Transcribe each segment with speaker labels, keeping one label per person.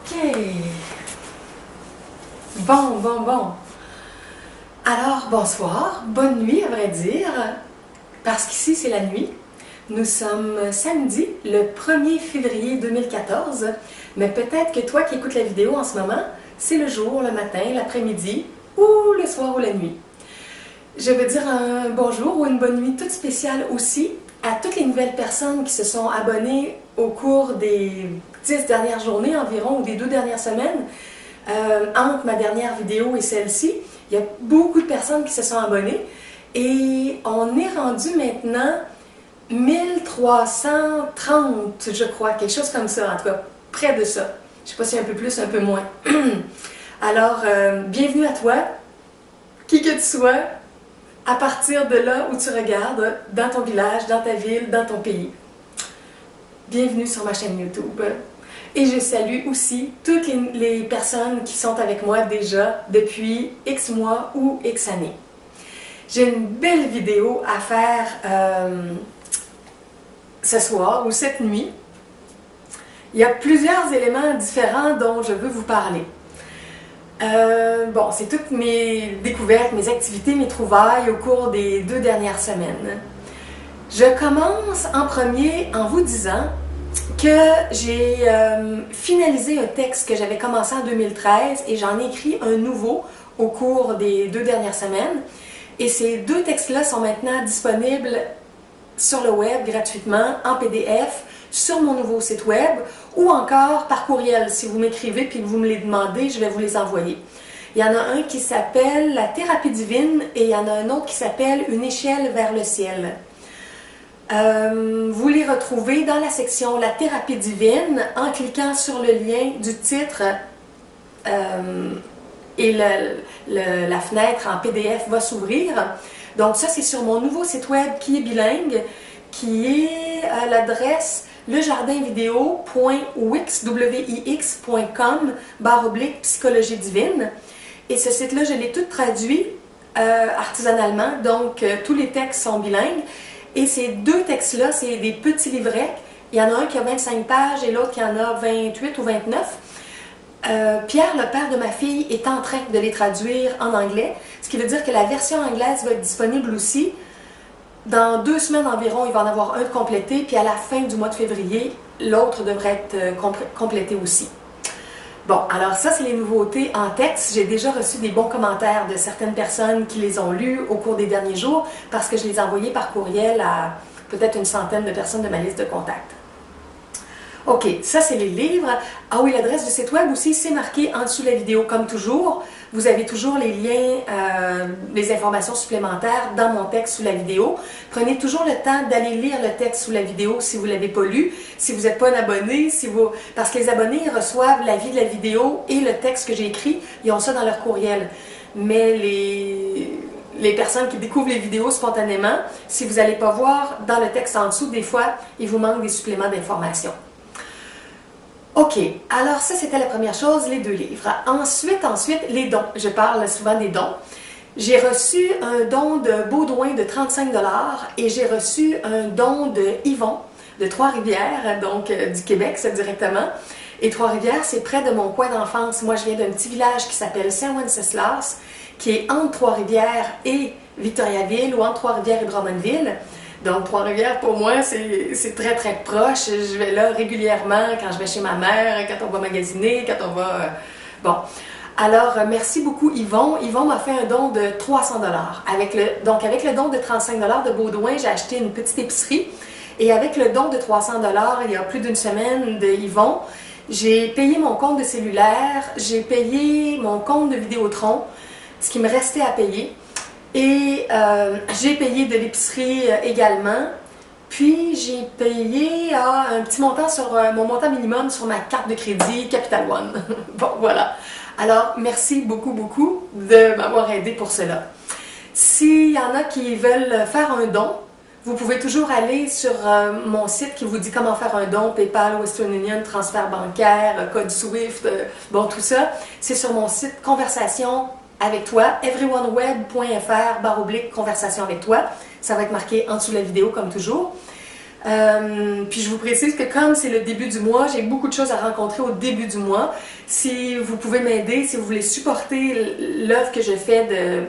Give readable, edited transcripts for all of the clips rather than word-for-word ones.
Speaker 1: Ok. Bon. Alors, bonsoir, bonne nuit à vrai dire, parce qu'ici c'est la nuit. Nous sommes samedi, le 1er février 2014, mais peut-être que toi qui écoutes la vidéo en ce moment, c'est le jour, le matin, l'après-midi, ou le soir ou la nuit. Je veux dire un bonjour ou une bonne nuit toute spéciale aussi à toutes les nouvelles personnes qui se sont abonnées au cours des 10 dernières journées environ ou des 2 dernières semaines. Entre ma dernière vidéo et celle-ci, il y a beaucoup de personnes qui se sont abonnées et on est rendu maintenant 1330, je crois, quelque chose comme ça, en tout cas, près de ça. Je ne sais pas si un peu plus, un peu moins. Alors, bienvenue à toi, qui que tu sois, à partir de là où tu regardes, dans ton village, dans ta ville, dans ton pays. Bienvenue sur ma chaîne YouTube. Et je salue aussi toutes les personnes qui sont avec moi déjà depuis X mois ou X années. J'ai une belle vidéo à faire ce soir ou cette nuit. Il y a plusieurs éléments différents dont je veux vous parler. Bon, c'est toutes mes découvertes, mes activités, mes trouvailles au cours des 2 dernières semaines. Je commence en premier en vous disant que j'ai finalisé un texte que j'avais commencé en 2013 et j'en ai écrit un nouveau au cours des 2 dernières semaines. Et ces 2 textes-là sont maintenant disponibles sur le web gratuitement, en PDF, sur mon nouveau site web ou encore par courriel. Si vous m'écrivez puis que vous me les demandez, je vais vous les envoyer. Il y en a un qui s'appelle La thérapie divine et il y en a un autre qui s'appelle Une échelle vers le ciel. Vous les retrouvez dans la section La thérapie divine en cliquant sur le lien du titre et la fenêtre en PDF va s'ouvrir. Donc ça, c'est sur mon nouveau site web qui est bilingue, qui est à l'adresse lejardinvideo.wix.com/psychologie divine. Et ce site-là, je l'ai tout traduit artisanalement, donc tous les textes sont bilingues. Et ces 2 textes-là, c'est des petits livrets. Il y en a un qui a 25 pages et l'autre qui en a 28 ou 29. Pierre, le père de ma fille, est en train de les traduire en anglais, ce qui veut dire que la version anglaise va être disponible aussi. Dans 2 semaines environ, il va en avoir un de complété, puis à la fin du mois de février, l'autre devrait être complété aussi. Bon, alors ça, c'est les nouveautés en texte. J'ai déjà reçu des bons commentaires de certaines personnes qui les ont lus au cours des derniers jours parce que je les ai envoyés par courriel à peut-être une centaine de personnes de ma liste de contacts. Ok, ça c'est les livres. Ah oui, l'adresse du site web aussi, c'est marqué en dessous de la vidéo comme toujours. Vous avez toujours les liens, les informations supplémentaires dans mon texte sous la vidéo. Prenez toujours le temps d'aller lire le texte sous la vidéo si vous ne l'avez pas lu, si vous n'êtes pas un abonné, parce que les abonnés reçoivent l'avis de la vidéo et le texte que j'ai écrit, ils ont ça dans leur courriel. Mais les personnes qui découvrent les vidéos spontanément, si vous n'allez pas voir dans le texte en dessous, des fois, il vous manque des suppléments d'informations. Ok, alors ça c'était la première chose, les 2 livres. Ensuite, les dons. Je parle souvent des dons. J'ai reçu un don de Baudouin de 35 $ et j'ai reçu un don de Yvon de Trois-Rivières, donc du Québec, c'est directement. Et Trois-Rivières, c'est près de mon coin d'enfance. Moi, je viens d'un petit village qui s'appelle Saint-Wenceslas, qui est entre Trois-Rivières et Victoriaville ou entre Trois-Rivières et Drummondville. Donc, Trois-Rivières, pour moi, c'est très, très proche. Je vais là régulièrement quand je vais chez ma mère, quand on va magasiner, quand on va... Bon. Alors, merci beaucoup, Yvon. Yvon m'a fait un don de 300 $. Donc, avec le don de 35 $ de Baudouin, j'ai acheté une petite épicerie. Et avec le don de 300 $, il y a plus d'une semaine de Yvon, j'ai payé mon compte de cellulaire, j'ai payé mon compte de Vidéotron, ce qui me restait à payer. Et j'ai payé de l'épicerie également. Puis j'ai payé un petit montant sur mon montant minimum sur ma carte de crédit Capital One. Bon, voilà. Alors, merci beaucoup, beaucoup de m'avoir aidé pour cela. S'il y en a qui veulent faire un don, vous pouvez toujours aller sur mon site qui vous dit comment faire un don, PayPal, Western Union, transfert bancaire, code SWIFT, bon, tout ça. C'est sur mon site Conversation avec toi, everyoneweb.fr/conversation avec toi. Ça va être marqué en dessous de la vidéo comme toujours. Puis je vous précise que comme c'est le début du mois, j'ai beaucoup de choses à rencontrer au début du mois. Si vous pouvez m'aider, si vous voulez supporter l'œuvre que je fais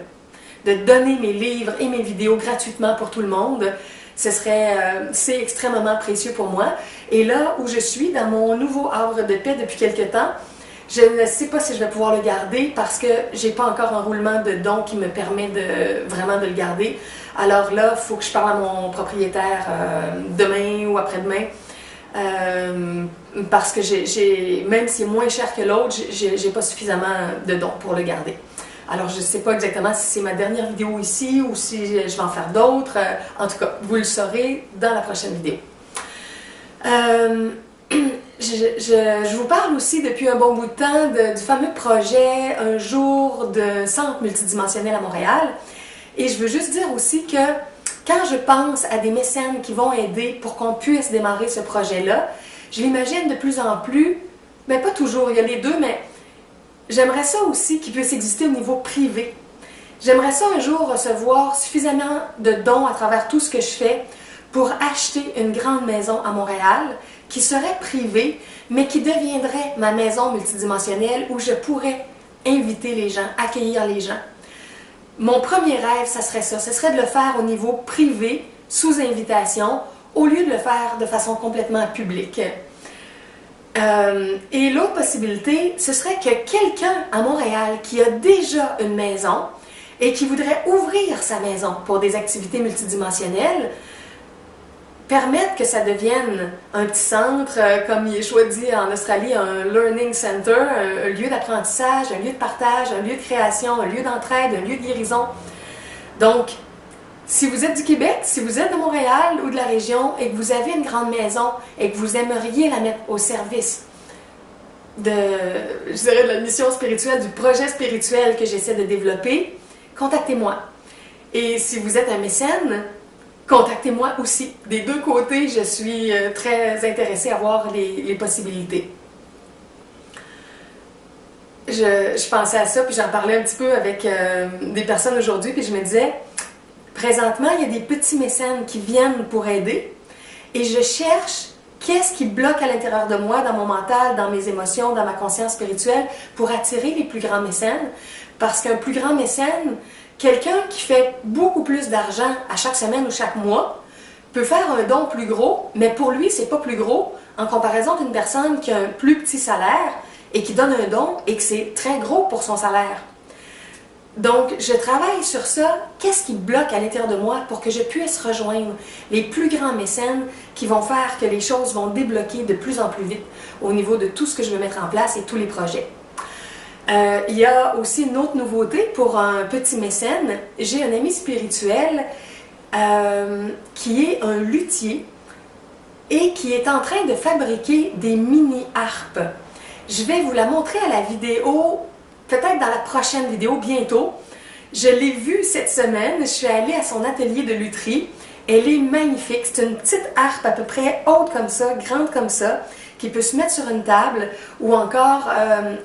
Speaker 1: de donner mes livres et mes vidéos gratuitement pour tout le monde, c'est extrêmement précieux pour moi. Et là où je suis, dans mon nouveau havre de paix depuis quelque temps, je ne sais pas si je vais pouvoir le garder parce que j'ai pas encore un roulement de dons qui me permet vraiment de le garder. Alors là, il faut que je parle à mon propriétaire demain ou après-demain parce que même si c'est moins cher que l'autre, j'ai pas suffisamment de dons pour le garder. Alors je ne sais pas exactement si c'est ma dernière vidéo ici ou si je vais en faire d'autres. En tout cas, vous le saurez dans la prochaine vidéo. Je vous parle aussi depuis un bon bout de temps du fameux projet Un jour de centre multidimensionnel à Montréal. Et je veux juste dire aussi que quand je pense à des mécènes qui vont aider pour qu'on puisse démarrer ce projet-là, je l'imagine de plus en plus, mais pas toujours, il y a les deux, mais j'aimerais ça aussi qu'il puisse exister au niveau privé. J'aimerais ça un jour recevoir suffisamment de dons à travers tout ce que je fais pour acheter une grande maison à Montréal qui serait privée, mais qui deviendrait ma maison multidimensionnelle où je pourrais inviter les gens, accueillir les gens. Mon premier rêve, ça serait ça. Ce serait de le faire au niveau privé, sous invitation, au lieu de le faire de façon complètement publique. Et l'autre possibilité, ce serait que quelqu'un à Montréal qui a déjà une maison et qui voudrait ouvrir sa maison pour des activités multidimensionnelles, permettre que ça devienne un petit centre, comme il est choisi en Australie, un learning center, un lieu d'apprentissage, un lieu de partage, un lieu de création, un lieu d'entraide, un lieu de guérison. Donc, si vous êtes du Québec, si vous êtes de Montréal ou de la région et que vous avez une grande maison et que vous aimeriez la mettre au service de la mission spirituelle, du projet spirituel que j'essaie de développer, contactez-moi. Et si vous êtes un mécène, contactez-moi aussi. Des deux côtés, je suis très intéressée à voir les possibilités. Je pensais à ça, puis j'en parlais un petit peu avec des personnes aujourd'hui, puis je me disais, présentement, il y a des petits mécènes qui viennent pour aider, et je cherche qu'est-ce qui bloque à l'intérieur de moi, dans mon mental, dans mes émotions, dans ma conscience spirituelle, pour attirer les plus grands mécènes, parce qu'un plus grand mécène, quelqu'un qui fait beaucoup plus d'argent à chaque semaine ou chaque mois peut faire un don plus gros, mais pour lui, c'est pas plus gros en comparaison d'une personne qui a un plus petit salaire et qui donne un don et que c'est très gros pour son salaire. Donc, je travaille sur ça. Qu'est-ce qui bloque à l'intérieur de moi pour que je puisse rejoindre les plus grands mécènes qui vont faire que les choses vont débloquer de plus en plus vite au niveau de tout ce que je veux mettre en place et tous les projets. Il y a aussi une autre nouveauté pour un petit mécène. J'ai un ami spirituel qui est un luthier et qui est en train de fabriquer des mini-harpes. Je vais vous la montrer à la vidéo, peut-être dans la prochaine vidéo, bientôt. Je l'ai vue cette semaine, je suis allée à son atelier de lutherie. Elle est magnifique, c'est une petite harpe à peu près haute comme ça, grande comme ça, qui peut se mettre sur une table, ou encore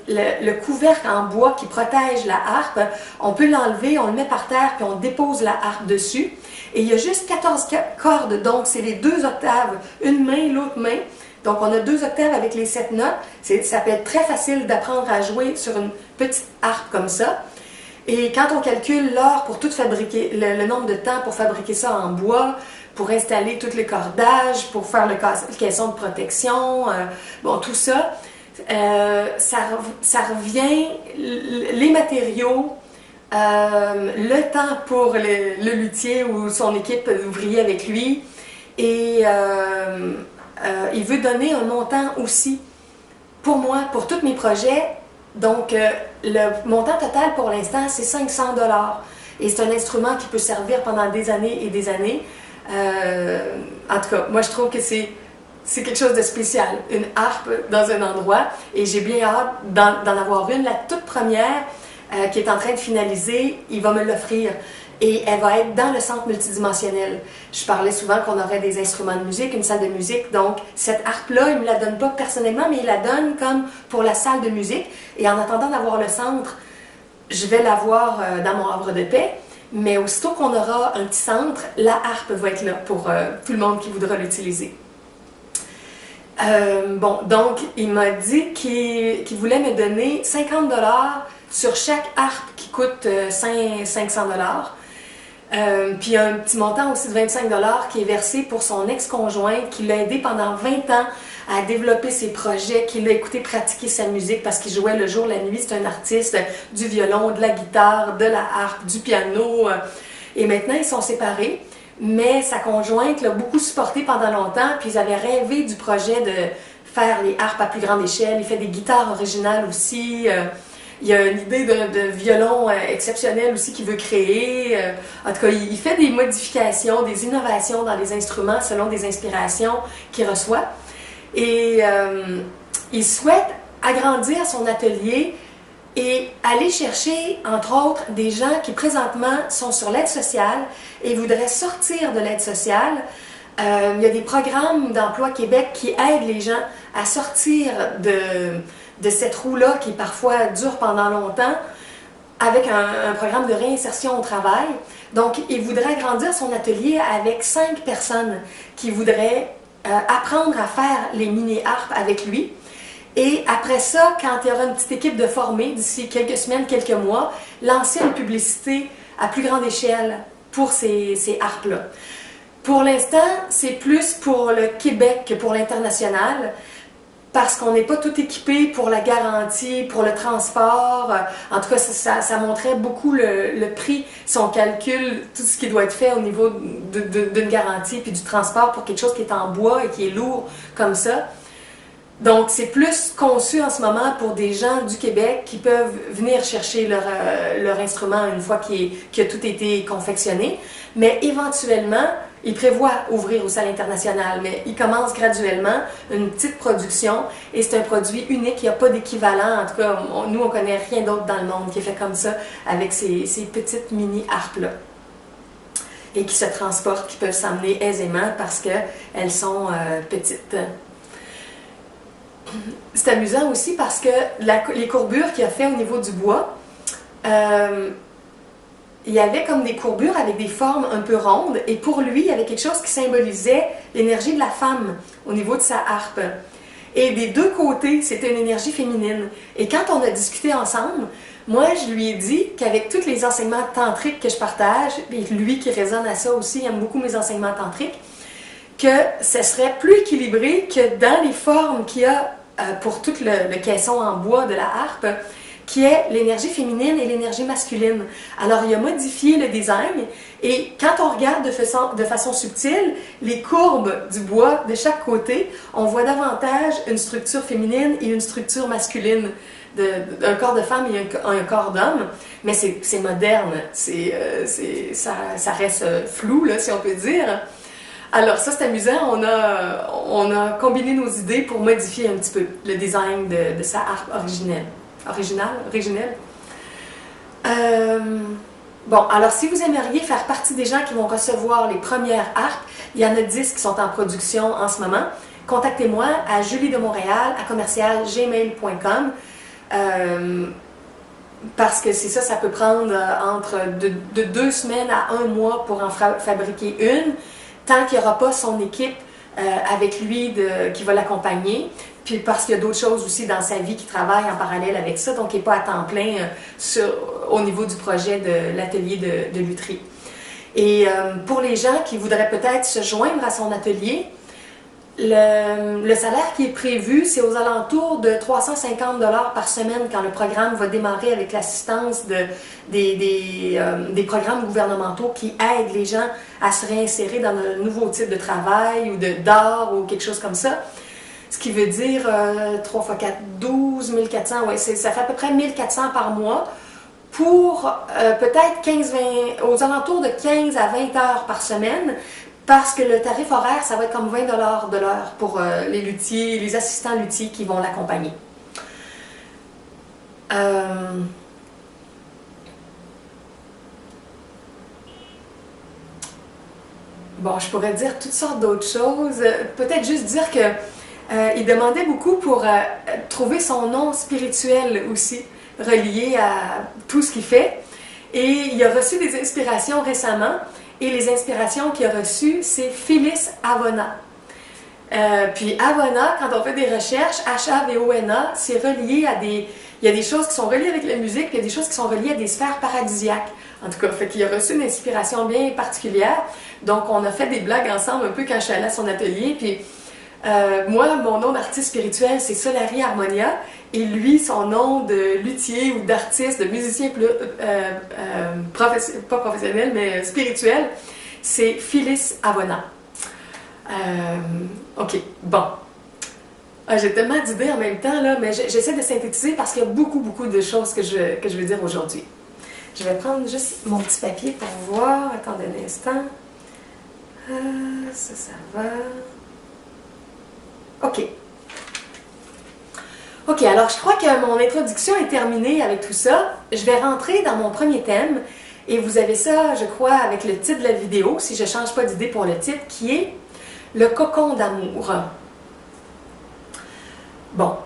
Speaker 1: le couvercle en bois qui protège la harpe. On peut l'enlever, on le met par terre, puis on dépose la harpe dessus. Et il y a juste 14 cordes, donc c'est les 2 octaves, une main, l'autre main. Donc on a 2 octaves avec les 7 notes. Ça peut être très facile d'apprendre à jouer sur une petite harpe comme ça. Et quand on calcule l'heure pour tout fabriquer, le nombre de temps pour fabriquer ça en bois, pour installer tous les cordages, pour faire le caisson de protection, bon, tout ça, ça revient, les matériaux, le temps pour le luthier ou son équipe d'ouvriers avec lui, et il veut donner un montant aussi pour moi, pour tous mes projets. Donc, le montant total pour l'instant, c'est 500 $. Et c'est un instrument qui peut servir pendant des années et des années. En tout cas, moi, je trouve que c'est quelque chose de spécial. Une harpe dans un endroit. Et j'ai bien hâte d'en avoir une. La toute première, qui est en train de finaliser, il va me l'offrir. Et elle va être dans le centre multidimensionnel. Je parlais souvent qu'on aurait des instruments de musique, une salle de musique. Donc, cette harpe-là, il ne me la donne pas personnellement, mais il la donne comme pour la salle de musique. Et en attendant d'avoir le centre, je vais l'avoir dans mon havre de paix. Mais aussitôt qu'on aura un petit centre, la harpe va être là pour tout le monde qui voudra l'utiliser. Bon, donc, il m'a dit qu'il voulait me donner 50 $ sur chaque harpe qui coûte 500 $. Puis un petit montant aussi de 25 $ qui est versé pour son ex-conjointe qui l'a aidé pendant 20 ans à développer ses projets, qui l'a écouté pratiquer sa musique parce qu'il jouait le jour, la nuit. C'est un artiste du violon, de la guitare, de la harpe, du piano. Et maintenant, ils sont séparés. Mais sa conjointe l'a beaucoup supporté pendant longtemps, puis ils avaient rêvé du projet de faire les harpes à plus grande échelle. Il fait des guitares originales aussi. Il y a une idée de violon exceptionnel aussi qu'il veut créer. En tout cas, il fait des modifications, des innovations dans les instruments selon des inspirations qu'il reçoit. Et il souhaite agrandir son atelier et aller chercher, entre autres, des gens qui présentement sont sur l'aide sociale et voudraient sortir de l'aide sociale. Il y a des programmes d'Emploi Québec qui aident les gens à sortir de cette roue-là qui parfois dure pendant longtemps avec un programme de réinsertion au travail. Donc, il voudrait agrandir son atelier avec 5 personnes qui voudraient apprendre à faire les mini-harpes avec lui. Et après ça, quand il y aura une petite équipe de formés, d'ici quelques semaines, quelques mois, lancer une publicité à plus grande échelle pour ces harpes-là. Pour l'instant, c'est plus pour le Québec que pour l'international, parce qu'on n'est pas tout équipé pour la garantie, pour le transport. En tout cas, ça montrait beaucoup le prix, si on calcule tout ce qui doit être fait au niveau d'une garantie puis du transport pour quelque chose qui est en bois et qui est lourd comme ça. Donc, c'est plus conçu en ce moment pour des gens du Québec qui peuvent venir chercher leur instrument une fois que tout a été confectionné. Mais éventuellement, il prévoit ouvrir aussi à l'international, mais il commence graduellement une petite production et c'est un produit unique, il n'y a pas d'équivalent. En tout cas, nous, on ne connaît rien d'autre dans le monde qui est fait comme ça avec ces petites mini-harpes-là et qui se transportent, qui peuvent s'emmener aisément parce qu'elles sont petites. C'est amusant aussi parce que les courbures qu'il a fait au niveau du bois, il y avait comme des courbures avec des formes un peu rondes et pour lui, il y avait quelque chose qui symbolisait l'énergie de la femme au niveau de sa harpe. Et des deux côtés, c'était une énergie féminine. Et quand on a discuté ensemble, moi, je lui ai dit qu'avec tous les enseignements tantriques que je partage, et lui qui résonne à ça aussi, il aime beaucoup mes enseignements tantriques, que ce serait plus équilibré que dans les formes qu'il y a pour tout le caisson en bois de la harpe, qui est l'énergie féminine et l'énergie masculine. Alors, il a modifié le design et quand on regarde de façon subtile, les courbes du bois de chaque côté, on voit davantage une structure féminine et une structure masculine. Un corps de femme et un corps d'homme, mais c'est moderne, ça reste flou, là, si on peut dire. Alors ça, c'est amusant, on a combiné nos idées pour modifier un petit peu le design de sa harpe originelle. Bon, alors si vous aimeriez faire partie des gens qui vont recevoir les premières harpes, il y en a 10 qui sont en production en ce moment. Contactez-moi à juliedemontréal@gmail.com parce que c'est ça, ça peut prendre entre de 2 semaines à 1 mois pour en fabriquer une, tant qu'il n'y aura pas son équipe avec lui qui va l'accompagner. Puis parce qu'il y a d'autres choses aussi dans sa vie qui travaillent en parallèle avec ça, donc il n'est pas à temps plein au niveau du projet de l'atelier de lutherie. Et pour les gens qui voudraient peut-être se joindre à son atelier, le salaire qui est prévu, c'est aux alentours de 350 $ par semaine quand le programme va démarrer avec l'assistance des programmes gouvernementaux qui aident les gens à se réinsérer dans un nouveau type de travail ou d'art ou quelque chose comme ça. Ce qui veut dire 3 x 4, 12 400, ouais, ça fait à peu près 1400 par mois pour peut-être aux alentours de 15 à 20 heures par semaine, parce que le tarif horaire, ça va être comme 20 $ de l'heure pour les luthiers, les assistants luthiers qui vont l'accompagner. Bon, je pourrais dire toutes sortes d'autres choses. Peut-être juste dire que il demandait beaucoup pour trouver son nom spirituel aussi, relié à tout ce qu'il fait. Et il a reçu des inspirations récemment. Et les inspirations qu'il a reçues, c'est Phyllis Avona. Puis Avona, quand on fait des recherches, H-A-V-O-N-A, c'est relié à des... Il y a des choses qui sont reliées avec la musique, puis il y a des choses qui sont reliées à des sphères paradisiaques. En tout cas, fait qu'il a reçu une inspiration bien particulière. Donc, on a fait des blagues ensemble un peu quand je suis allée à son atelier. Puis moi, mon nom d'artiste spirituel, c'est Solari Harmonia. Et lui, son nom de luthier ou d'artiste, de musicien plus, pas professionnel, mais spirituel, c'est Phyllis Avona. OK, bon. J'ai tellement d'idées en même temps, là, mais j'essaie de synthétiser parce qu'il y a beaucoup, beaucoup de choses que je veux dire aujourd'hui. Je vais prendre juste mon petit papier pour voir. Attendez un instant. Ça va. OK. OK, alors je crois que mon introduction est terminée avec tout ça. Je vais rentrer dans mon premier thème. Et vous avez ça, je crois, avec le titre de la vidéo, si je ne change pas d'idée pour le titre, qui est « Le cocon d'amour ». Bon,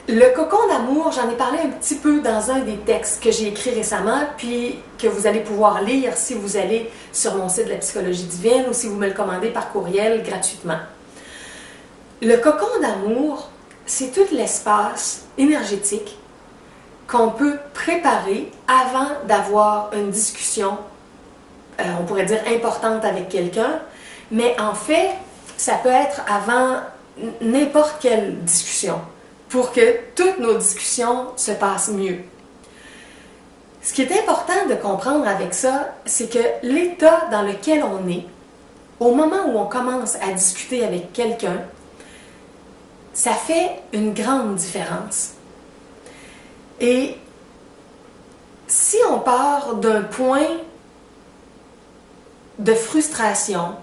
Speaker 1: le cocon d'amour, j'en ai parlé un petit peu dans un des textes que j'ai écrit récemment, puis que vous allez pouvoir lire si vous allez sur mon site de la psychologie divine ou si vous me le commandez par courriel gratuitement. Le cocon d'amour, c'est tout l'espace énergétique qu'on peut préparer avant d'avoir une discussion, on pourrait dire importante avec quelqu'un, mais en fait, ça peut être avant n'importe quelle discussion pour que toutes nos discussions se passent mieux. Ce qui est important de comprendre avec ça, c'est que l'état dans lequel on est, au moment où on commence à discuter avec quelqu'un, ça fait une grande différence. Et si on part d'un point de frustration,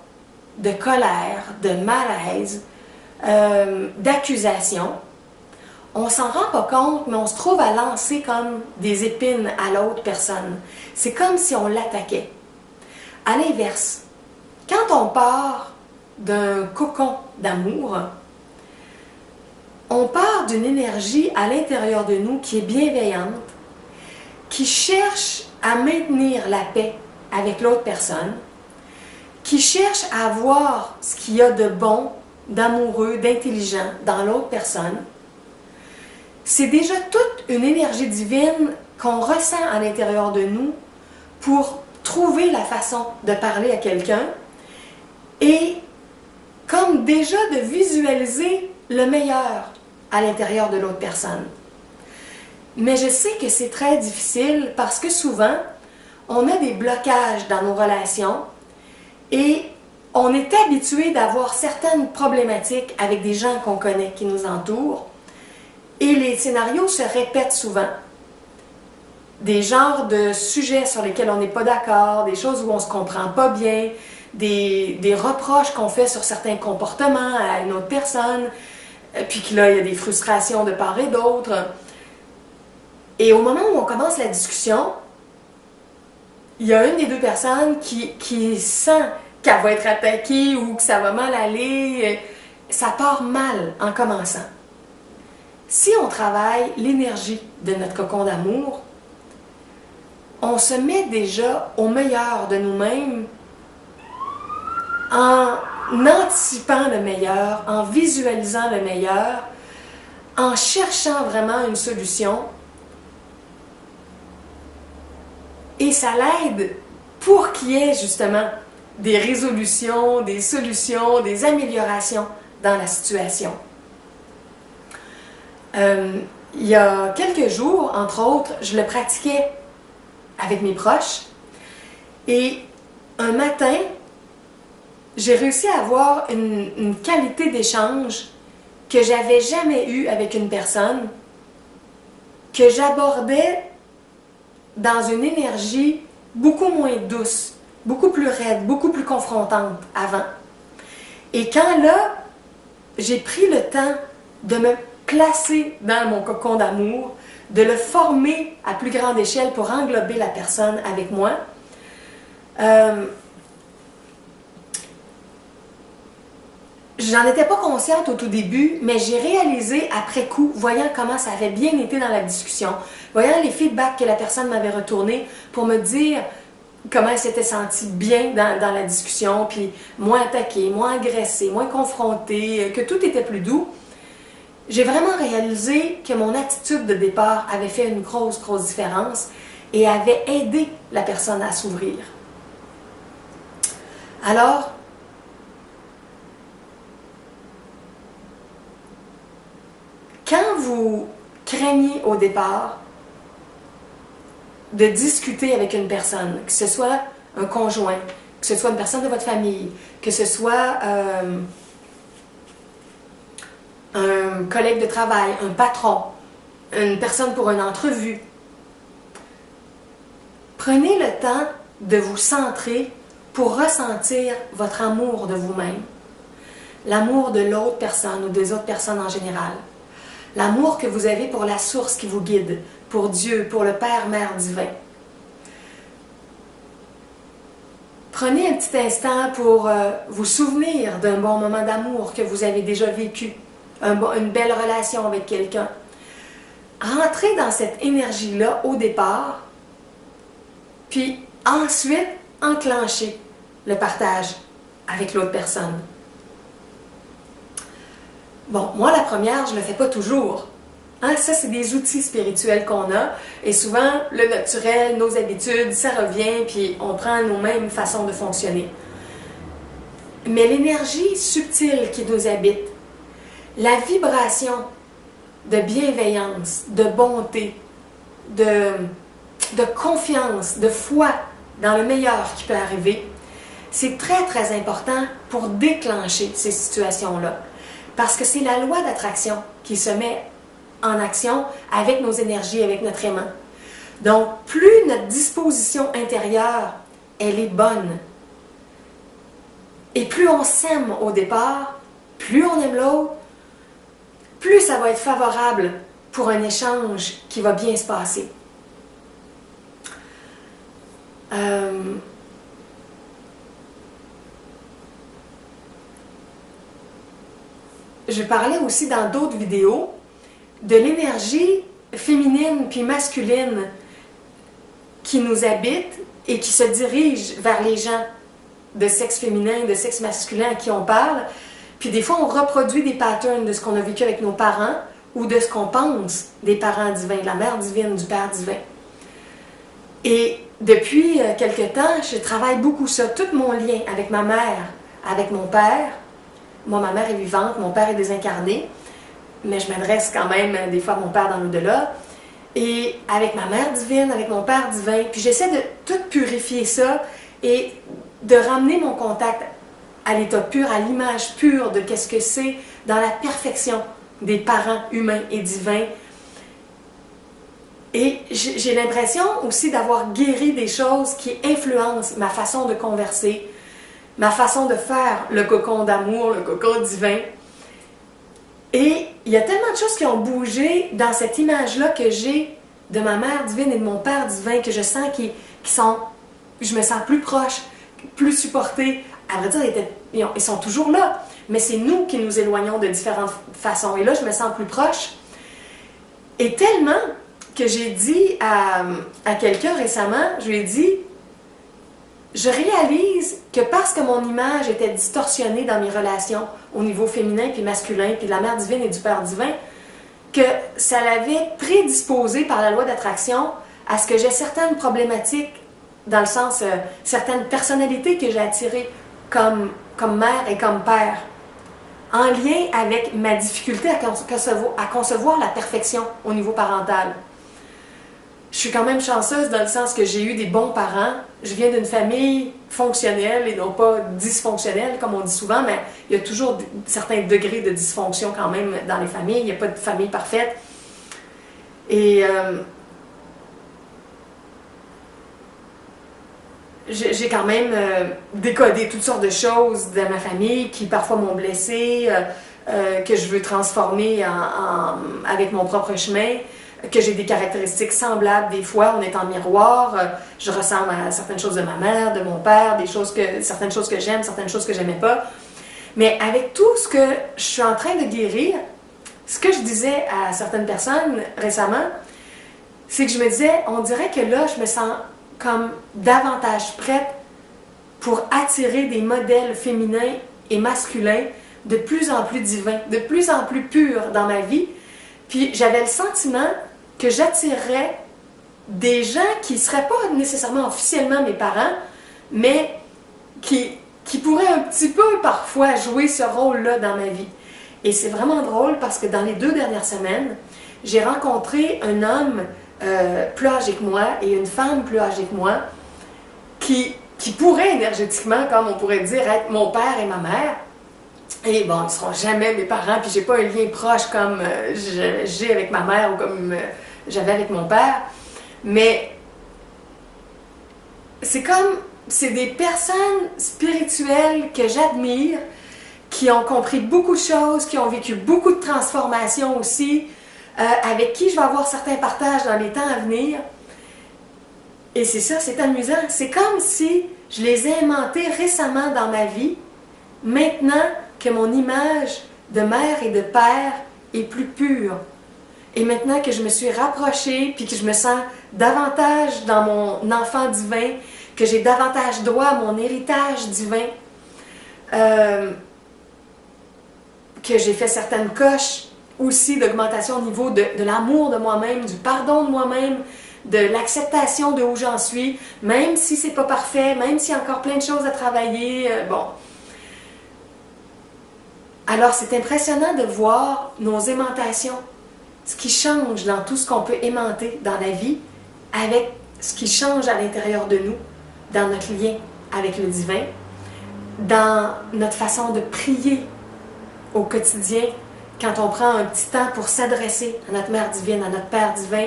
Speaker 1: de colère, de malaise, d'accusation, on s'en rend pas compte, mais on se trouve à lancer comme des épines à l'autre personne. C'est comme si on l'attaquait. À l'inverse, quand on part d'un cocon d'amour, on part d'une énergie à l'intérieur de nous qui est bienveillante, qui cherche à maintenir la paix avec l'autre personne, qui cherche à voir ce qu'il y a de bon, d'amoureux, d'intelligent dans l'autre personne. C'est déjà toute une énergie divine qu'on ressent à l'intérieur de nous pour trouver la façon de parler à quelqu'un et comme déjà de visualiser le meilleur à l'intérieur de l'autre personne. Mais je sais que c'est très difficile parce que souvent, on a des blocages dans nos relations et on est habitué d'avoir certaines problématiques avec des gens qu'on connaît, qui nous entourent, et les scénarios se répètent souvent. Des genres de sujets sur lesquels on n'est pas d'accord, des choses où on ne se comprend pas bien, des reproches qu'on fait sur certains comportements à une autre personne, puis que là, il y a des frustrations de part et d'autre. Et au moment où on commence la discussion, il y a une des deux personnes qui sent qu'elle va être attaquée ou que ça va mal aller. Ça part mal en commençant. Si on travaille l'énergie de notre cocon d'amour, on se met déjà au meilleur de nous-mêmes en anticipant le meilleur, en visualisant le meilleur, en cherchant vraiment une solution. Et ça l'aide pour qu'il y ait justement des résolutions, des solutions, des améliorations dans la situation. Il y a quelques jours, entre autres, je le pratiquais avec mes proches. Et un matin, j'ai réussi à avoir une qualité d'échange que j'avais jamais eue avec une personne, que j'abordais dans une énergie beaucoup moins douce, beaucoup plus raide, beaucoup plus confrontante avant. Et quand là, j'ai pris le temps de me placer dans mon cocon d'amour, de le former à plus grande échelle pour englober la personne avec moi, J'en étais pas consciente au tout début, mais j'ai réalisé après coup, voyant comment ça avait bien été dans la discussion, voyant les feedbacks que la personne m'avait retournés pour me dire comment elle s'était sentie bien dans la discussion, puis moins attaquée, moins agressée, moins confrontée, que tout était plus doux. J'ai vraiment réalisé que mon attitude de départ avait fait une grosse différence et avait aidé la personne à s'ouvrir. Alors, quand vous craignez au départ de discuter avec une personne, que ce soit un conjoint, que ce soit une personne de votre famille, que ce soit un collègue de travail, un patron, une personne pour une entrevue, prenez le temps de vous centrer pour ressentir votre amour de vous-même, l'amour de l'autre personne ou des autres personnes en général, l'amour que vous avez pour la source qui vous guide, pour Dieu, pour le Père, Mère divin. Prenez un petit instant pour vous souvenir d'un bon moment d'amour que vous avez déjà vécu, une belle relation avec quelqu'un. Rentrez dans cette énergie-là au départ, puis ensuite enclenchez le partage avec l'autre personne. Bon, moi, la première, je ne le fais pas toujours. Hein, ça, c'est des outils spirituels qu'on a. Et souvent, le naturel, nos habitudes, ça revient, puis on prend nos mêmes façons de fonctionner. Mais l'énergie subtile qui nous habite, la vibration de bienveillance, de bonté, de confiance, de foi dans le meilleur qui peut arriver, c'est très important pour déclencher ces situations-là. Parce que c'est la loi d'attraction qui se met en action avec nos énergies, avec notre aimant. Donc, plus notre disposition intérieure, elle est bonne, et plus on s'aime au départ, plus on aime l'autre, plus ça va être favorable pour un échange qui va bien se passer. Je parlais aussi dans d'autres vidéos de l'énergie féminine puis masculine qui nous habite et qui se dirige vers les gens de sexe féminin, de sexe masculin à qui on parle. Puis des fois, on reproduit des patterns de ce qu'on a vécu avec nos parents ou de ce qu'on pense des parents divins, de la mère divine, du père divin. Et depuis quelque temps, je travaille beaucoup ça, tout mon lien avec ma mère, avec mon père. Moi, ma mère est vivante, mon père est désincarné, mais je m'adresse quand même des fois à mon père dans l'au-delà. Et avec ma mère divine, avec mon père divin, puis j'essaie de tout purifier ça et de ramener mon contact à l'état pur, à l'image pure de qu'est-ce que c'est dans la perfection des parents humains et divins. Et j'ai l'impression aussi d'avoir guéri des choses qui influencent ma façon de converser, ma façon de faire le cocon d'amour, le cocon divin. Et il y a tellement de choses qui ont bougé dans cette image-là que j'ai de ma mère divine et de mon père divin que je sens je me sens plus proche, plus supportée. À vrai dire, ils sont toujours là, mais c'est nous qui nous éloignons de différentes façons. Et là, je me sens plus proche. Et tellement que j'ai dit à quelqu'un récemment, je lui ai dit, je réalise que parce que mon image était distorsionnée dans mes relations au niveau féminin puis masculin, puis de la mère divine et du père divin, que ça l'avait prédisposé par la loi d'attraction à ce que j'ai certaines problématiques, dans le sens, certaines personnalités que j'ai attirées comme mère et comme père, en lien avec ma difficulté à concevoir la perfection au niveau parental. Je suis quand même chanceuse dans le sens que j'ai eu des bons parents. Je viens d'une famille fonctionnelle et non pas dysfonctionnelle, comme on dit souvent, mais il y a toujours certains degrés de dysfonction quand même dans les familles. Il n'y a pas de famille parfaite. Et j'ai quand même décodé toutes sortes de choses de ma famille qui parfois m'ont blessée, que je veux transformer avec mon propre chemin, que j'ai des caractéristiques semblables des fois, on est en miroir, je ressemble à certaines choses de ma mère, de mon père, certaines choses que j'aime, certaines choses que j'aimais pas. Mais avec tout ce que je suis en train de guérir, ce que je disais à certaines personnes récemment, c'est que je me disais, on dirait que là, je me sens comme davantage prête pour attirer des modèles féminins et masculins de plus en plus divins, de plus en plus purs dans ma vie. Puis j'avais le sentiment que j'attirerais des gens qui ne seraient pas nécessairement officiellement mes parents, mais qui pourraient un petit peu parfois jouer ce rôle-là dans ma vie. Et c'est vraiment drôle parce que dans les 2 dernières semaines, j'ai rencontré un homme plus âgé que moi et une femme plus âgée que moi qui pourraient énergétiquement, comme on pourrait dire, être mon père et ma mère. Et bon, ils ne seront jamais mes parents, puis j'ai pas un lien proche comme j'ai avec ma mère ou comme j'avais avec mon père. Mais c'est des personnes spirituelles que j'admire, qui ont compris beaucoup de choses, qui ont vécu beaucoup de transformations aussi, avec qui je vais avoir certains partages dans les temps à venir. Et c'est ça, c'est amusant. C'est comme si je les ai aimantés récemment dans ma vie, maintenant que mon image de mère et de père est plus pure. Et maintenant que je me suis rapprochée, puis que je me sens davantage dans mon enfant divin, que j'ai davantage droit à mon héritage divin, que j'ai fait certaines coches aussi d'augmentation au niveau de l'amour de moi-même, du pardon de moi-même, de l'acceptation de où j'en suis, même si c'est pas parfait, même s'il y a encore plein de choses à travailler, bon. Alors c'est impressionnant de voir nos aimantations, ce qui change dans tout ce qu'on peut aimanter dans la vie, avec ce qui change à l'intérieur de nous, dans notre lien avec le divin, dans notre façon de prier au quotidien, quand on prend un petit temps pour s'adresser à notre Mère divine, à notre Père divin,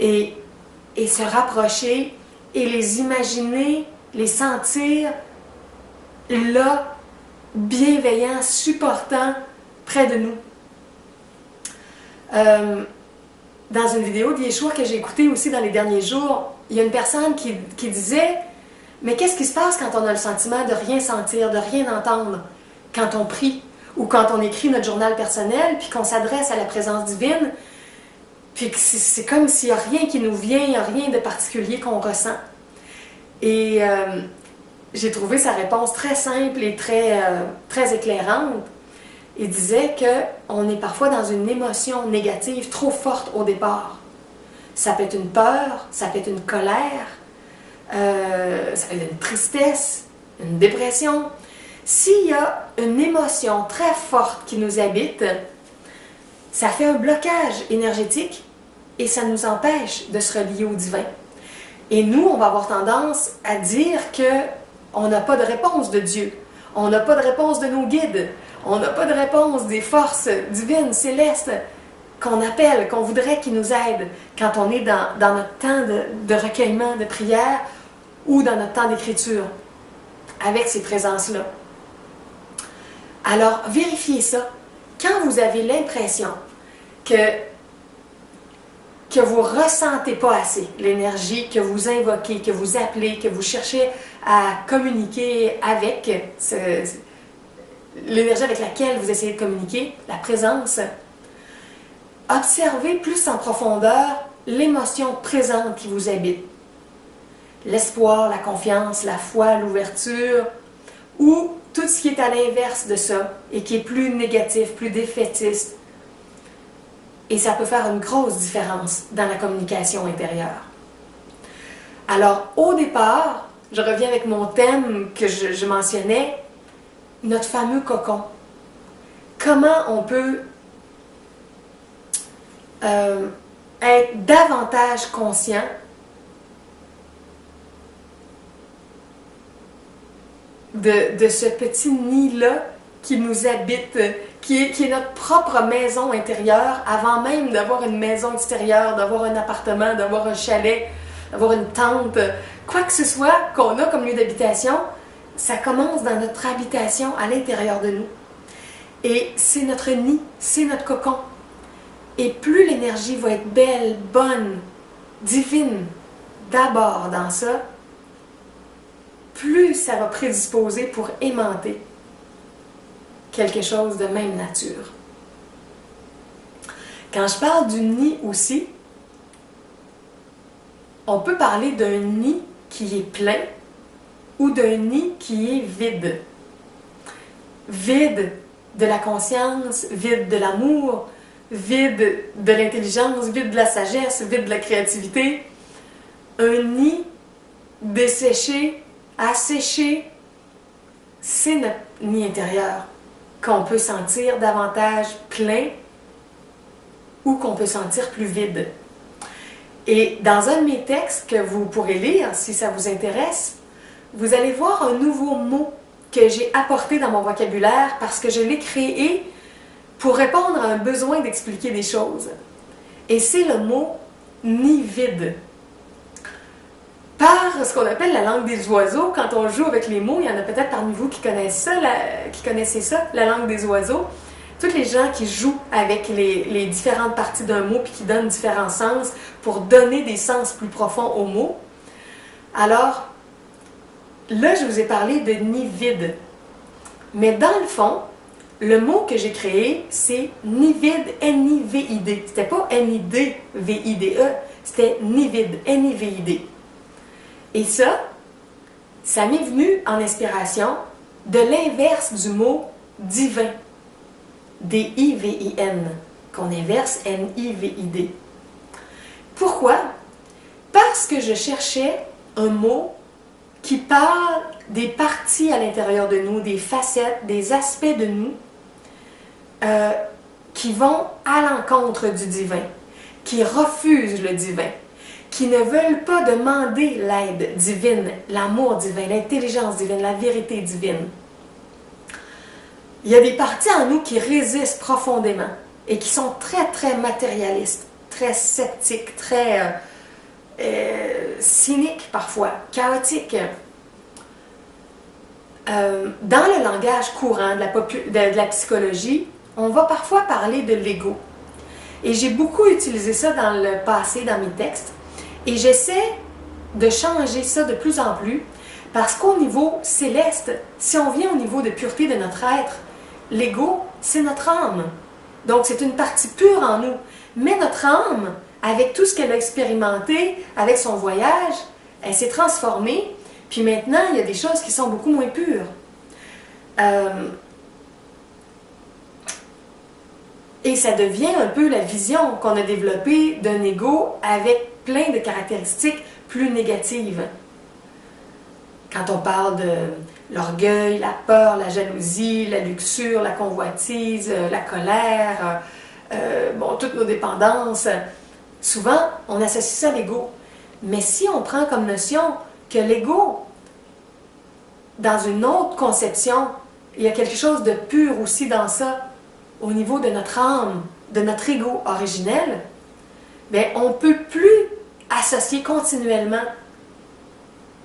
Speaker 1: et se rapprocher, et les imaginer, les sentir là, bienveillants, supportants, près de nous. Dans une vidéo d'Yeshua que j'ai écoutée aussi dans les derniers jours, il y a une personne qui disait « Mais qu'est-ce qui se passe quand on a le sentiment de rien sentir, de rien entendre, quand on prie ou quand on écrit notre journal personnel, puis qu'on s'adresse à la présence divine, puis que c'est comme s'il n'y a rien qui nous vient, il n'y a rien de particulier qu'on ressent. » Et j'ai trouvé sa réponse très simple et très éclairante. Il disait qu'on est parfois dans une émotion négative trop forte au départ. Ça peut être une peur, ça peut être une colère, ça peut être une tristesse, une dépression. S'il y a une émotion très forte qui nous habite, ça fait un blocage énergétique et ça nous empêche de se relier au divin. Et nous, on va avoir tendance à dire qu'on n'a pas de réponse de Dieu, on n'a pas de réponse de nos guides, on n'a pas de réponse des forces divines, célestes, qu'on appelle, qu'on voudrait qu'ils nous aident quand on est dans notre temps de recueillement, de prière ou dans notre temps d'écriture, avec ces présences-là. Alors, vérifiez ça. Quand vous avez l'impression que vous ne ressentez pas assez l'énergie que vous invoquez, que vous appelez, que vous cherchez à communiquer avec, l'énergie avec laquelle vous essayez de communiquer, la présence, observez plus en profondeur l'émotion présente qui vous habite. L'espoir, la confiance, la foi, l'ouverture, ou tout ce qui est à l'inverse de ça et qui est plus négatif, plus défaitiste. Et ça peut faire une grosse différence dans la communication intérieure. Alors, au départ, je reviens avec mon thème que je mentionnais, notre fameux cocon. Comment on peut être davantage conscient de ce petit nid-là qui nous habite, qui est notre propre maison intérieure, avant même d'avoir une maison extérieure, d'avoir un appartement, d'avoir un chalet, d'avoir une tente, quoi que ce soit qu'on a comme lieu d'habitation, ça commence dans notre habitation à l'intérieur de nous. Et c'est notre nid, c'est notre cocon. Et plus l'énergie va être belle, bonne, divine, d'abord dans ça, plus ça va prédisposer pour aimanter. quelque chose de même nature. Quand je parle du nid aussi, on peut parler d'un nid qui est plein ou d'un nid qui est vide. Vide de la conscience, vide de l'amour, vide de l'intelligence, vide de la sagesse, vide de la créativité. Un nid desséché, asséché, c'est notre nid intérieur qu'on peut sentir davantage plein ou qu'on peut sentir plus vide. Et dans un de mes textes que vous pourrez lire, si ça vous intéresse, vous allez voir un nouveau mot que j'ai apporté dans mon vocabulaire parce que je l'ai créé pour répondre à un besoin d'expliquer des choses. Et c'est le mot « nid vide ». Par ce qu'on appelle la langue des oiseaux, quand on joue avec les mots, il y en a peut-être parmi vous qui connaissez ça, la langue des oiseaux. Tous les gens qui jouent avec les différentes parties d'un mot puis qui donnent différents sens pour donner des sens plus profonds aux mots. Alors, là, je vous ai parlé de nid vide. Mais dans le fond, le mot que j'ai créé, c'est nid vide, N-I-V-I-D. C'était pas N-I-D-V-I-D-E, c'était nid vide, N-I-V-I-D. Et ça m'est venu en inspiration de l'inverse du mot divin. D-I-V-I-N, qu'on inverse N-I-V-I-D. Pourquoi? Parce que je cherchais un mot qui parle des parties à l'intérieur de nous, des facettes, des aspects de nous qui vont à l'encontre du divin, qui refusent le divin, qui ne veulent pas demander l'aide divine, l'amour divin, l'intelligence divine, la vérité divine. Il y a des parties en nous qui résistent profondément et qui sont très, très matérialistes, très sceptiques, très cyniques parfois, chaotiques. Dans le langage courant de la psychologie, on va parfois parler de l'ego. Et j'ai beaucoup utilisé ça dans le passé, dans mes textes. Et j'essaie de changer ça de plus en plus parce qu'au niveau céleste, si on vient au niveau de pureté de notre être, l'ego, c'est notre âme. Donc, c'est une partie pure en nous. Mais notre âme, avec tout ce qu'elle a expérimenté, avec son voyage, elle s'est transformée. Puis maintenant, il y a des choses qui sont beaucoup moins pures. Et ça devient un peu la vision qu'on a développée d'un ego avec plein de caractéristiques plus négatives. Quand on parle de l'orgueil, la peur, la jalousie, la luxure, la convoitise, la colère, toutes nos dépendances, souvent on associe ça à l'ego. Mais si on prend comme notion que l'ego, dans une autre conception, il y a quelque chose de pur aussi dans ça, au niveau de notre âme, de notre ego originel, bien, on ne peut plus associer continuellement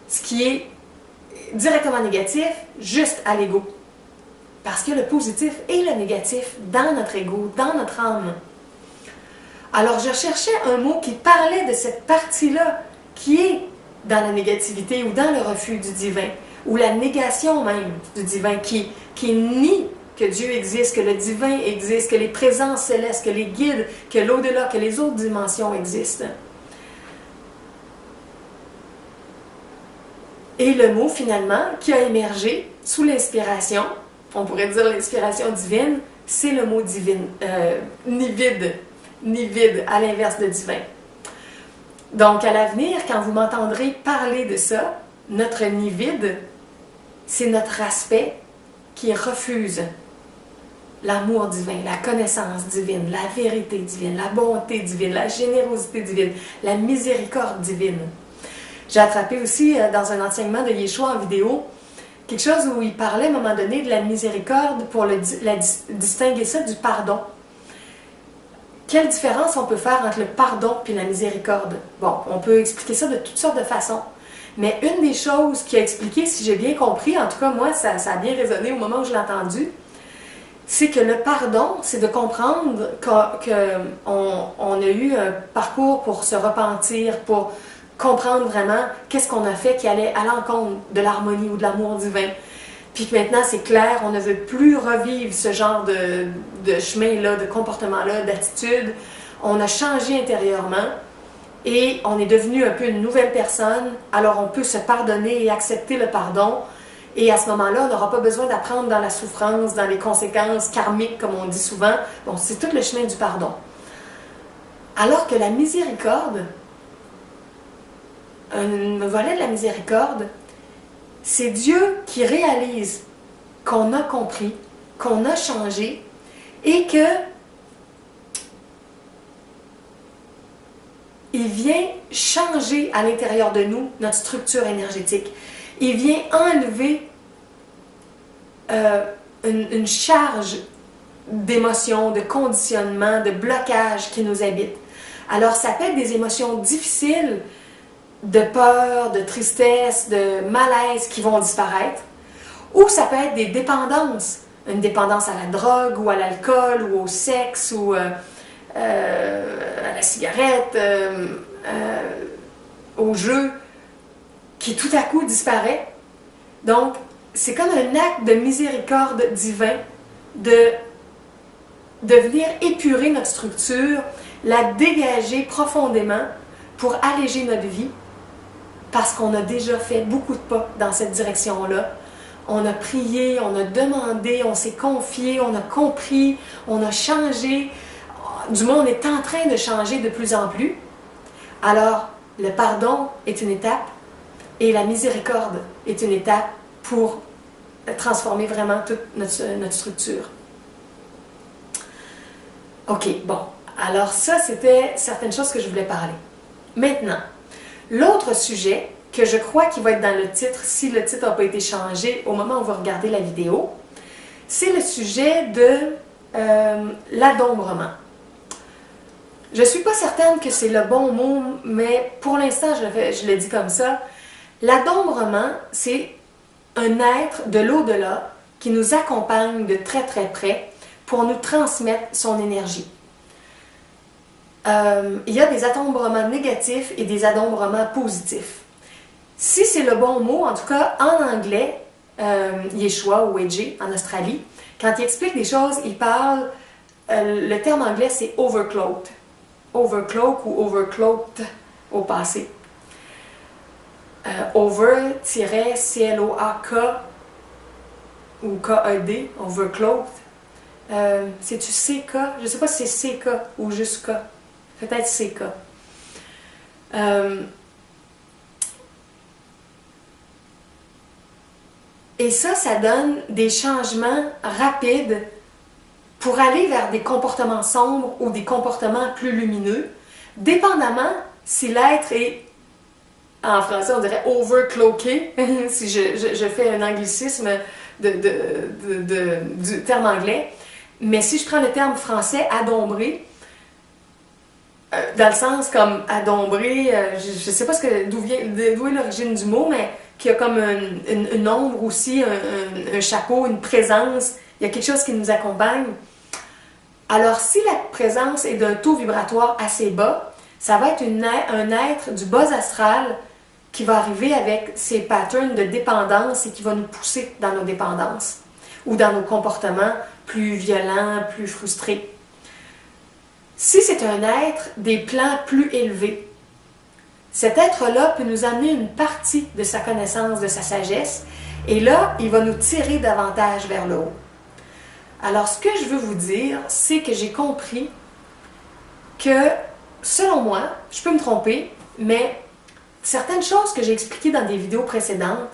Speaker 1: ce qui est directement négatif juste à l'ego. Parce qu'il y a le positif et le négatif dans notre ego, dans notre âme. Alors, je cherchais un mot qui parlait de cette partie-là qui est dans la négativité ou dans le refus du divin, ou la négation même du divin, qui nie que Dieu existe, que le divin existe, que les présences célestes, que les guides, que l'au-delà, que les autres dimensions existent. Et le mot, finalement, qui a émergé sous l'inspiration, on pourrait dire l'inspiration divine, c'est le mot divine, ni vide, à l'inverse de divin. Donc, à l'avenir, quand vous m'entendrez parler de ça, notre nid vide, c'est notre aspect qui refuse l'amour divin, la connaissance divine, la vérité divine, la bonté divine, la générosité divine, la miséricorde divine. J'ai attrapé aussi dans un enseignement de Yeshua en vidéo quelque chose où il parlait à un moment donné de la miséricorde pour distinguer ça du pardon. Quelle différence on peut faire entre le pardon et la miséricorde? Bon, on peut expliquer ça de toutes sortes de façons. Mais une des choses qu'il a expliqué, si j'ai bien compris, en tout cas moi, ça a bien résonné au moment où je l'ai entendu, c'est que le pardon, c'est de comprendre qu'on a eu un parcours pour se repentir, pour comprendre vraiment qu'est-ce qu'on a fait qui allait à l'encontre de l'harmonie ou de l'amour divin. puis que maintenant c'est clair, on ne veut plus revivre ce genre de chemin-là, de comportement-là, d'attitude. On a changé intérieurement et on est devenu un peu une nouvelle personne, alors on peut se pardonner et accepter le pardon. Et à ce moment-là, on n'aura pas besoin d'apprendre dans la souffrance, dans les conséquences karmiques, comme on dit souvent. Bon, c'est tout le chemin du pardon. Alors que la miséricorde, un volet de la miséricorde, c'est Dieu qui réalise qu'on a compris, qu'on a changé et que il vient changer à l'intérieur de nous notre structure énergétique. Il vient enlever une charge d'émotions, de conditionnement, de blocage qui nous habite. Alors, ça peut être des émotions difficiles, de peur, de tristesse, de malaise qui vont disparaître, ou ça peut être des dépendances, une dépendance à la drogue ou à l'alcool ou au sexe ou à la cigarette, au jeu, qui tout à coup disparaît. Donc, c'est comme un acte de miséricorde divin de venir épurer notre structure, la dégager profondément pour alléger notre vie, parce qu'on a déjà fait beaucoup de pas dans cette direction-là. On a prié, on a demandé, on s'est confié, on a compris, on a changé. Du moins, on est en train de changer de plus en plus. Alors, le pardon est une étape et la miséricorde est une étape pour transformer vraiment toute notre structure. OK, bon. Alors ça, c'était certaines choses que je voulais parler. Maintenant, l'autre sujet que je crois qu'il va être dans le titre, si le titre n'a pas été changé au moment où vous regardez la vidéo, c'est le sujet de l'adombrement. Je ne suis pas certaine que c'est le bon mot, mais pour l'instant, je le dis comme ça. L'adombrement, c'est un être de l'au-delà qui nous accompagne de très très près pour nous transmettre son énergie. Il y a des adombrements négatifs et des adombrements positifs. Si c'est le bon mot, en tout cas en anglais, Yeshua ou Eje en Australie, quand il explique des choses, il parle, le terme anglais c'est overcloaked. Overcloak ou overcloaked au passé. Over-C-L-O-A-K ou K-E-D, overcloaked. C'est-tu C-K? Je ne sais pas si c'est C-K ou juste K. Peut-être C-K. Et ça donne des changements rapides pour aller vers des comportements sombres ou des comportements plus lumineux, dépendamment si l'être est, en français on dirait overcloaké, si je fais un anglicisme du terme anglais, mais si je prends le terme français adombré, dans le sens comme adombré, je ne sais pas d'où est l'origine du mot, mais qui a comme une ombre aussi, un chapeau, une présence, il y a quelque chose qui nous accompagne. Alors, si la présence est d'un taux vibratoire assez bas, ça va être un être du bas astral qui va arriver avec ses patterns de dépendance et qui va nous pousser dans nos dépendances ou dans nos comportements plus violents, plus frustrés. Si c'est un être des plans plus élevés, cet être-là peut nous amener une partie de sa connaissance, de sa sagesse, et là, il va nous tirer davantage vers le haut. Alors, ce que je veux vous dire, c'est que j'ai compris que, selon moi, je peux me tromper, mais certaines choses que j'ai expliquées dans des vidéos précédentes,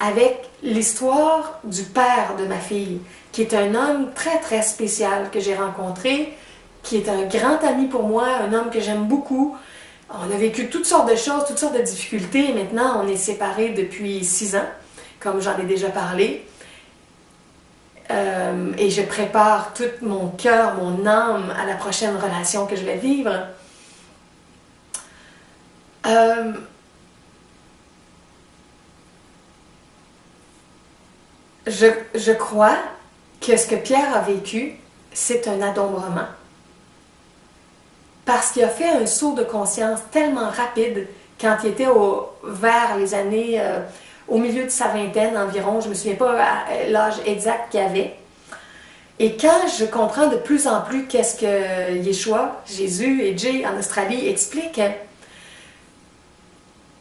Speaker 1: avec l'histoire du père de ma fille, qui est un homme très très spécial que j'ai rencontré, qui est un grand ami pour moi, un homme que j'aime beaucoup. On a vécu toutes sortes de choses, toutes sortes de difficultés, et maintenant on est séparés depuis 6 ans, comme j'en ai déjà parlé. Et je prépare tout mon cœur, mon âme à la prochaine relation que je vais vivre. Je crois que ce que Pierre a vécu, c'est un adombrement. Parce qu'il a fait un saut de conscience tellement rapide quand il était vers les années au milieu de sa vingtaine environ, je ne me souviens pas l'âge exact qu'il avait. Et quand je comprends de plus en plus qu'est-ce que Yeshua, Jésus et Jay en Australie expliquent,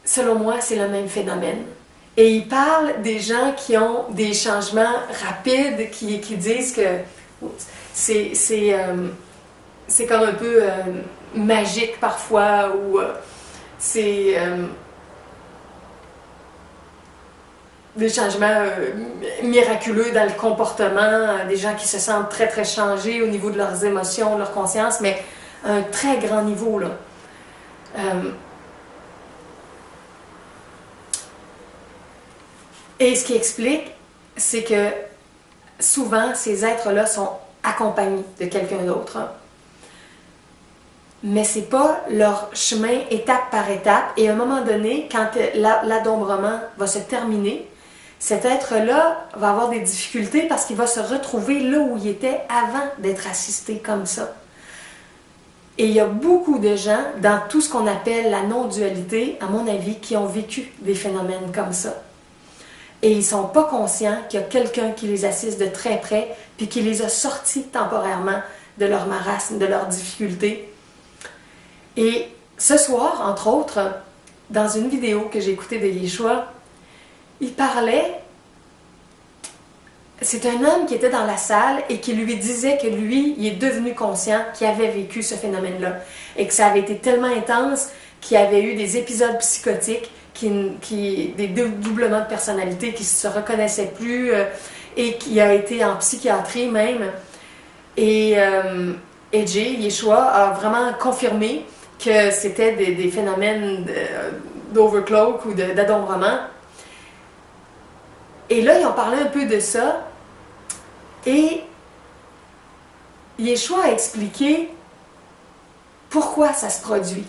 Speaker 1: selon moi, c'est le même phénomène. Et il parle des gens qui ont des changements rapides, qui disent que c'est comme un peu magique parfois, ou c'est des changements miraculeux dans le comportement, des gens qui se sentent très très changés au niveau de leurs émotions, de leur conscience, mais à un très grand niveau, là. Et ce qui explique, c'est que souvent, ces êtres-là sont accompagnés de quelqu'un d'autre. Mais c'est pas leur chemin étape par étape. Et à un moment donné, quand l'adombrement va se terminer, cet être-là va avoir des difficultés parce qu'il va se retrouver là où il était avant d'être assisté comme ça. Et il y a beaucoup de gens dans tout ce qu'on appelle la non-dualité, à mon avis, qui ont vécu des phénomènes comme ça. Et ils ne sont pas conscients qu'il y a quelqu'un qui les assiste de très près puis qui les a sortis temporairement de leur marasme, de leurs difficultés. Et ce soir, entre autres, dans une vidéo que j'ai écoutée de Yeshua, il parlait, c'est un homme qui était dans la salle et qui lui disait que lui, il est devenu conscient qu'il avait vécu ce phénomène-là et que ça avait été tellement intense qu'il avait eu des épisodes psychotiques, des doublements de personnalité, qui ne se reconnaissait plus et qui a été en psychiatrie même. Et Jay, Yeshua, a vraiment confirmé que c'était des phénomènes d'overcloak ou d'adombrement. Et là, ils ont parlé un peu de ça. Et Yeshua a expliqué pourquoi ça se produit.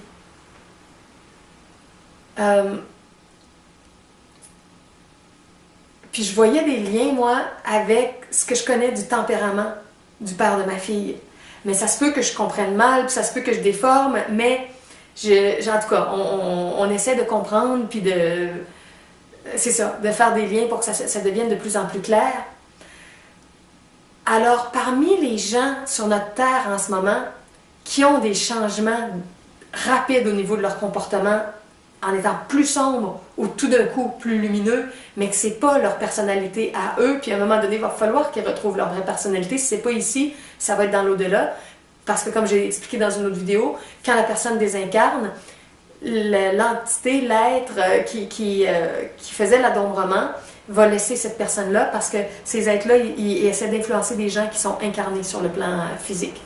Speaker 1: Puis je voyais des liens, moi, avec ce que je connais du tempérament du père de ma fille. Mais ça se peut que je comprenne mal, puis ça se peut que je déforme, mais en tout cas, on essaie de comprendre, puis c'est ça, de faire des liens pour que ça devienne de plus en plus clair. Alors, parmi les gens sur notre Terre en ce moment, qui ont des changements rapides au niveau de leur comportement, en étant plus sombres ou tout d'un coup plus lumineux, mais que c'est pas leur personnalité à eux, puis à un moment donné, il va falloir qu'ils retrouvent leur vraie personnalité. Si c'est pas ici, ça va être dans l'au-delà. Parce que comme j'ai expliqué dans une autre vidéo, quand la personne désincarne, l'entité, l'être qui faisait l'adombrement va laisser cette personne-là parce que ces êtres-là, ils essaient d'influencer des gens qui sont incarnés sur le plan physique.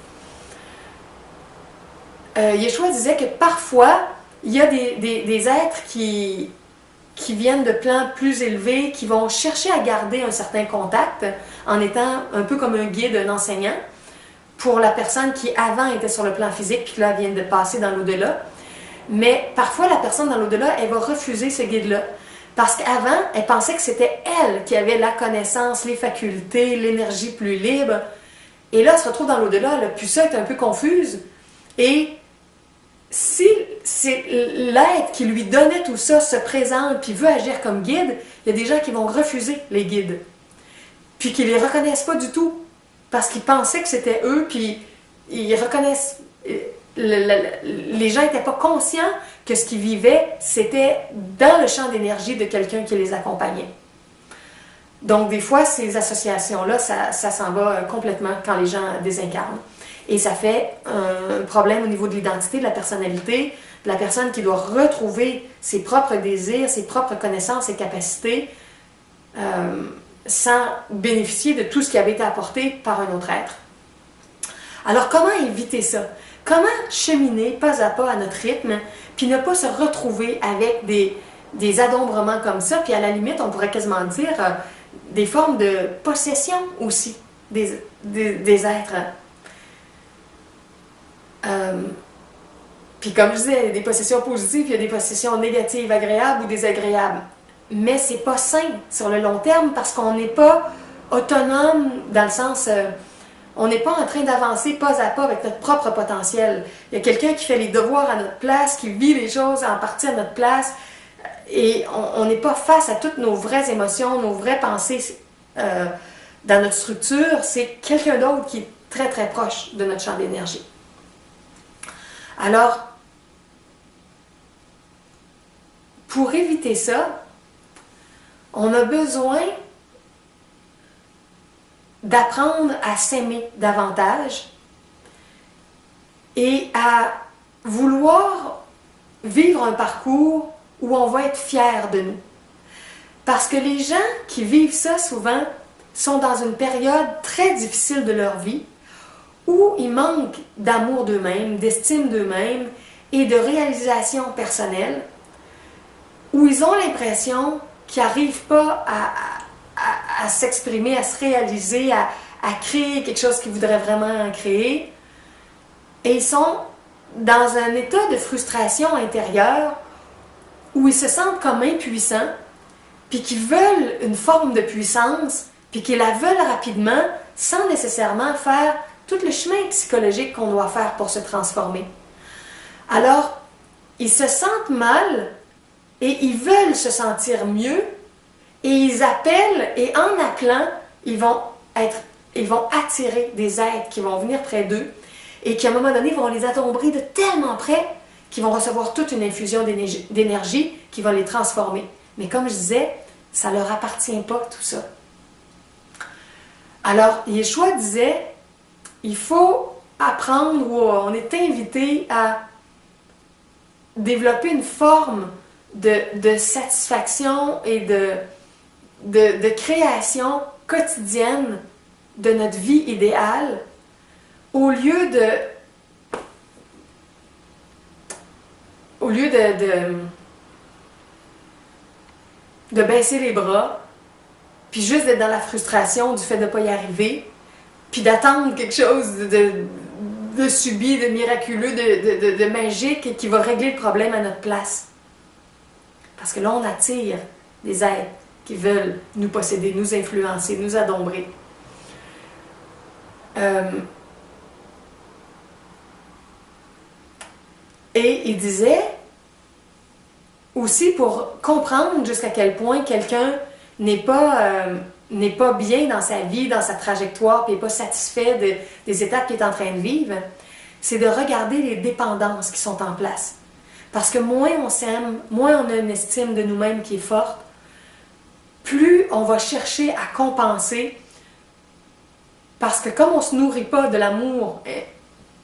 Speaker 1: Yeshua disait que parfois, il y a des êtres qui viennent de plans plus élevés, qui vont chercher à garder un certain contact en étant un peu comme un guide, un enseignant, pour la personne qui avant était sur le plan physique, puis là vient de passer dans l'au-delà. Mais parfois, la personne dans l'au-delà, elle va refuser ce guide-là. Parce qu'avant, elle pensait que c'était elle qui avait la connaissance, les facultés, l'énergie plus libre. Et là, elle se retrouve dans l'au-delà, elle a pu ça, être un peu confuse. Et si c'est l'être qui lui donnait tout ça se présente puis veut agir comme guide, il y a des gens qui vont refuser les guides. Puis qui ne les reconnaissent pas du tout. Parce qu'ils pensaient que c'était eux, puis ils reconnaissent... les gens n'étaient pas conscients que ce qu'ils vivaient, c'était dans le champ d'énergie de quelqu'un qui les accompagnait. Donc, des fois, ces associations-là, ça s'en va complètement quand les gens désincarnent. Et ça fait un problème au niveau de l'identité, de la personnalité, de la personne qui doit retrouver ses propres désirs, ses propres connaissances et capacités, sans bénéficier de tout ce qui avait été apporté par un autre être. Alors, comment éviter ça? Comment cheminer pas à pas à notre rythme, puis ne pas se retrouver avec des adombrements comme ça, puis à la limite, on pourrait quasiment dire des formes de possession aussi des êtres. Puis comme je disais, il y a des possessions positives, il y a des possessions négatives, agréables ou désagréables. Mais c'est pas sain sur le long terme parce qu'on n'est pas autonome dans le sens... on n'est pas en train d'avancer pas à pas avec notre propre potentiel. Il y a quelqu'un qui fait les devoirs à notre place, qui vit les choses en partie à notre place. et on n'est pas face à toutes nos vraies émotions, nos vraies pensées dans notre structure, c'est quelqu'un d'autre qui est très très proche de notre champ d'énergie. Alors, pour éviter ça, on a besoin d'apprendre à s'aimer davantage et à vouloir vivre un parcours où on va être fier de nous. Parce que les gens qui vivent ça souvent sont dans une période très difficile de leur vie où ils manquent d'amour d'eux-mêmes, d'estime d'eux-mêmes et de réalisation personnelle, où ils ont l'impression qu'ils n'arrivent pas à s'exprimer, à se réaliser, à créer quelque chose qu'ils voudraient vraiment créer. Et ils sont dans un état de frustration intérieure où ils se sentent comme impuissants, puis qu'ils veulent une forme de puissance, puis qu'ils la veulent rapidement, sans nécessairement faire tout le chemin psychologique qu'on doit faire pour se transformer. Alors, ils se sentent mal et ils veulent se sentir mieux, et ils appellent, et en appelant, ils vont attirer des êtres qui vont venir près d'eux, et qui à un moment donné vont les attombrir de tellement près qu'ils vont recevoir toute une infusion d'énergie qui va les transformer. Mais comme je disais, ça ne leur appartient pas tout ça. Alors, Yeshua disait, il faut apprendre, ou on est invité à développer une forme de satisfaction et de création quotidienne de notre vie idéale, au lieu de baisser les bras, puis juste d'être dans la frustration du fait de ne pas y arriver, puis d'attendre quelque chose de subi, de miraculeux, de magique qui va régler le problème à notre place. Parce que là, on attire des êtres qui veulent nous posséder, nous influencer, nous adombrer. Et il disait aussi, pour comprendre jusqu'à quel point quelqu'un n'est pas bien dans sa vie, dans sa trajectoire, puis n'est pas satisfait des étapes qu'il est en train de vivre, c'est de regarder les dépendances qui sont en place. Parce que moins on s'aime, moins on a une estime de nous-mêmes qui est forte, plus on va chercher à compenser, parce que comme on ne se nourrit pas de l'amour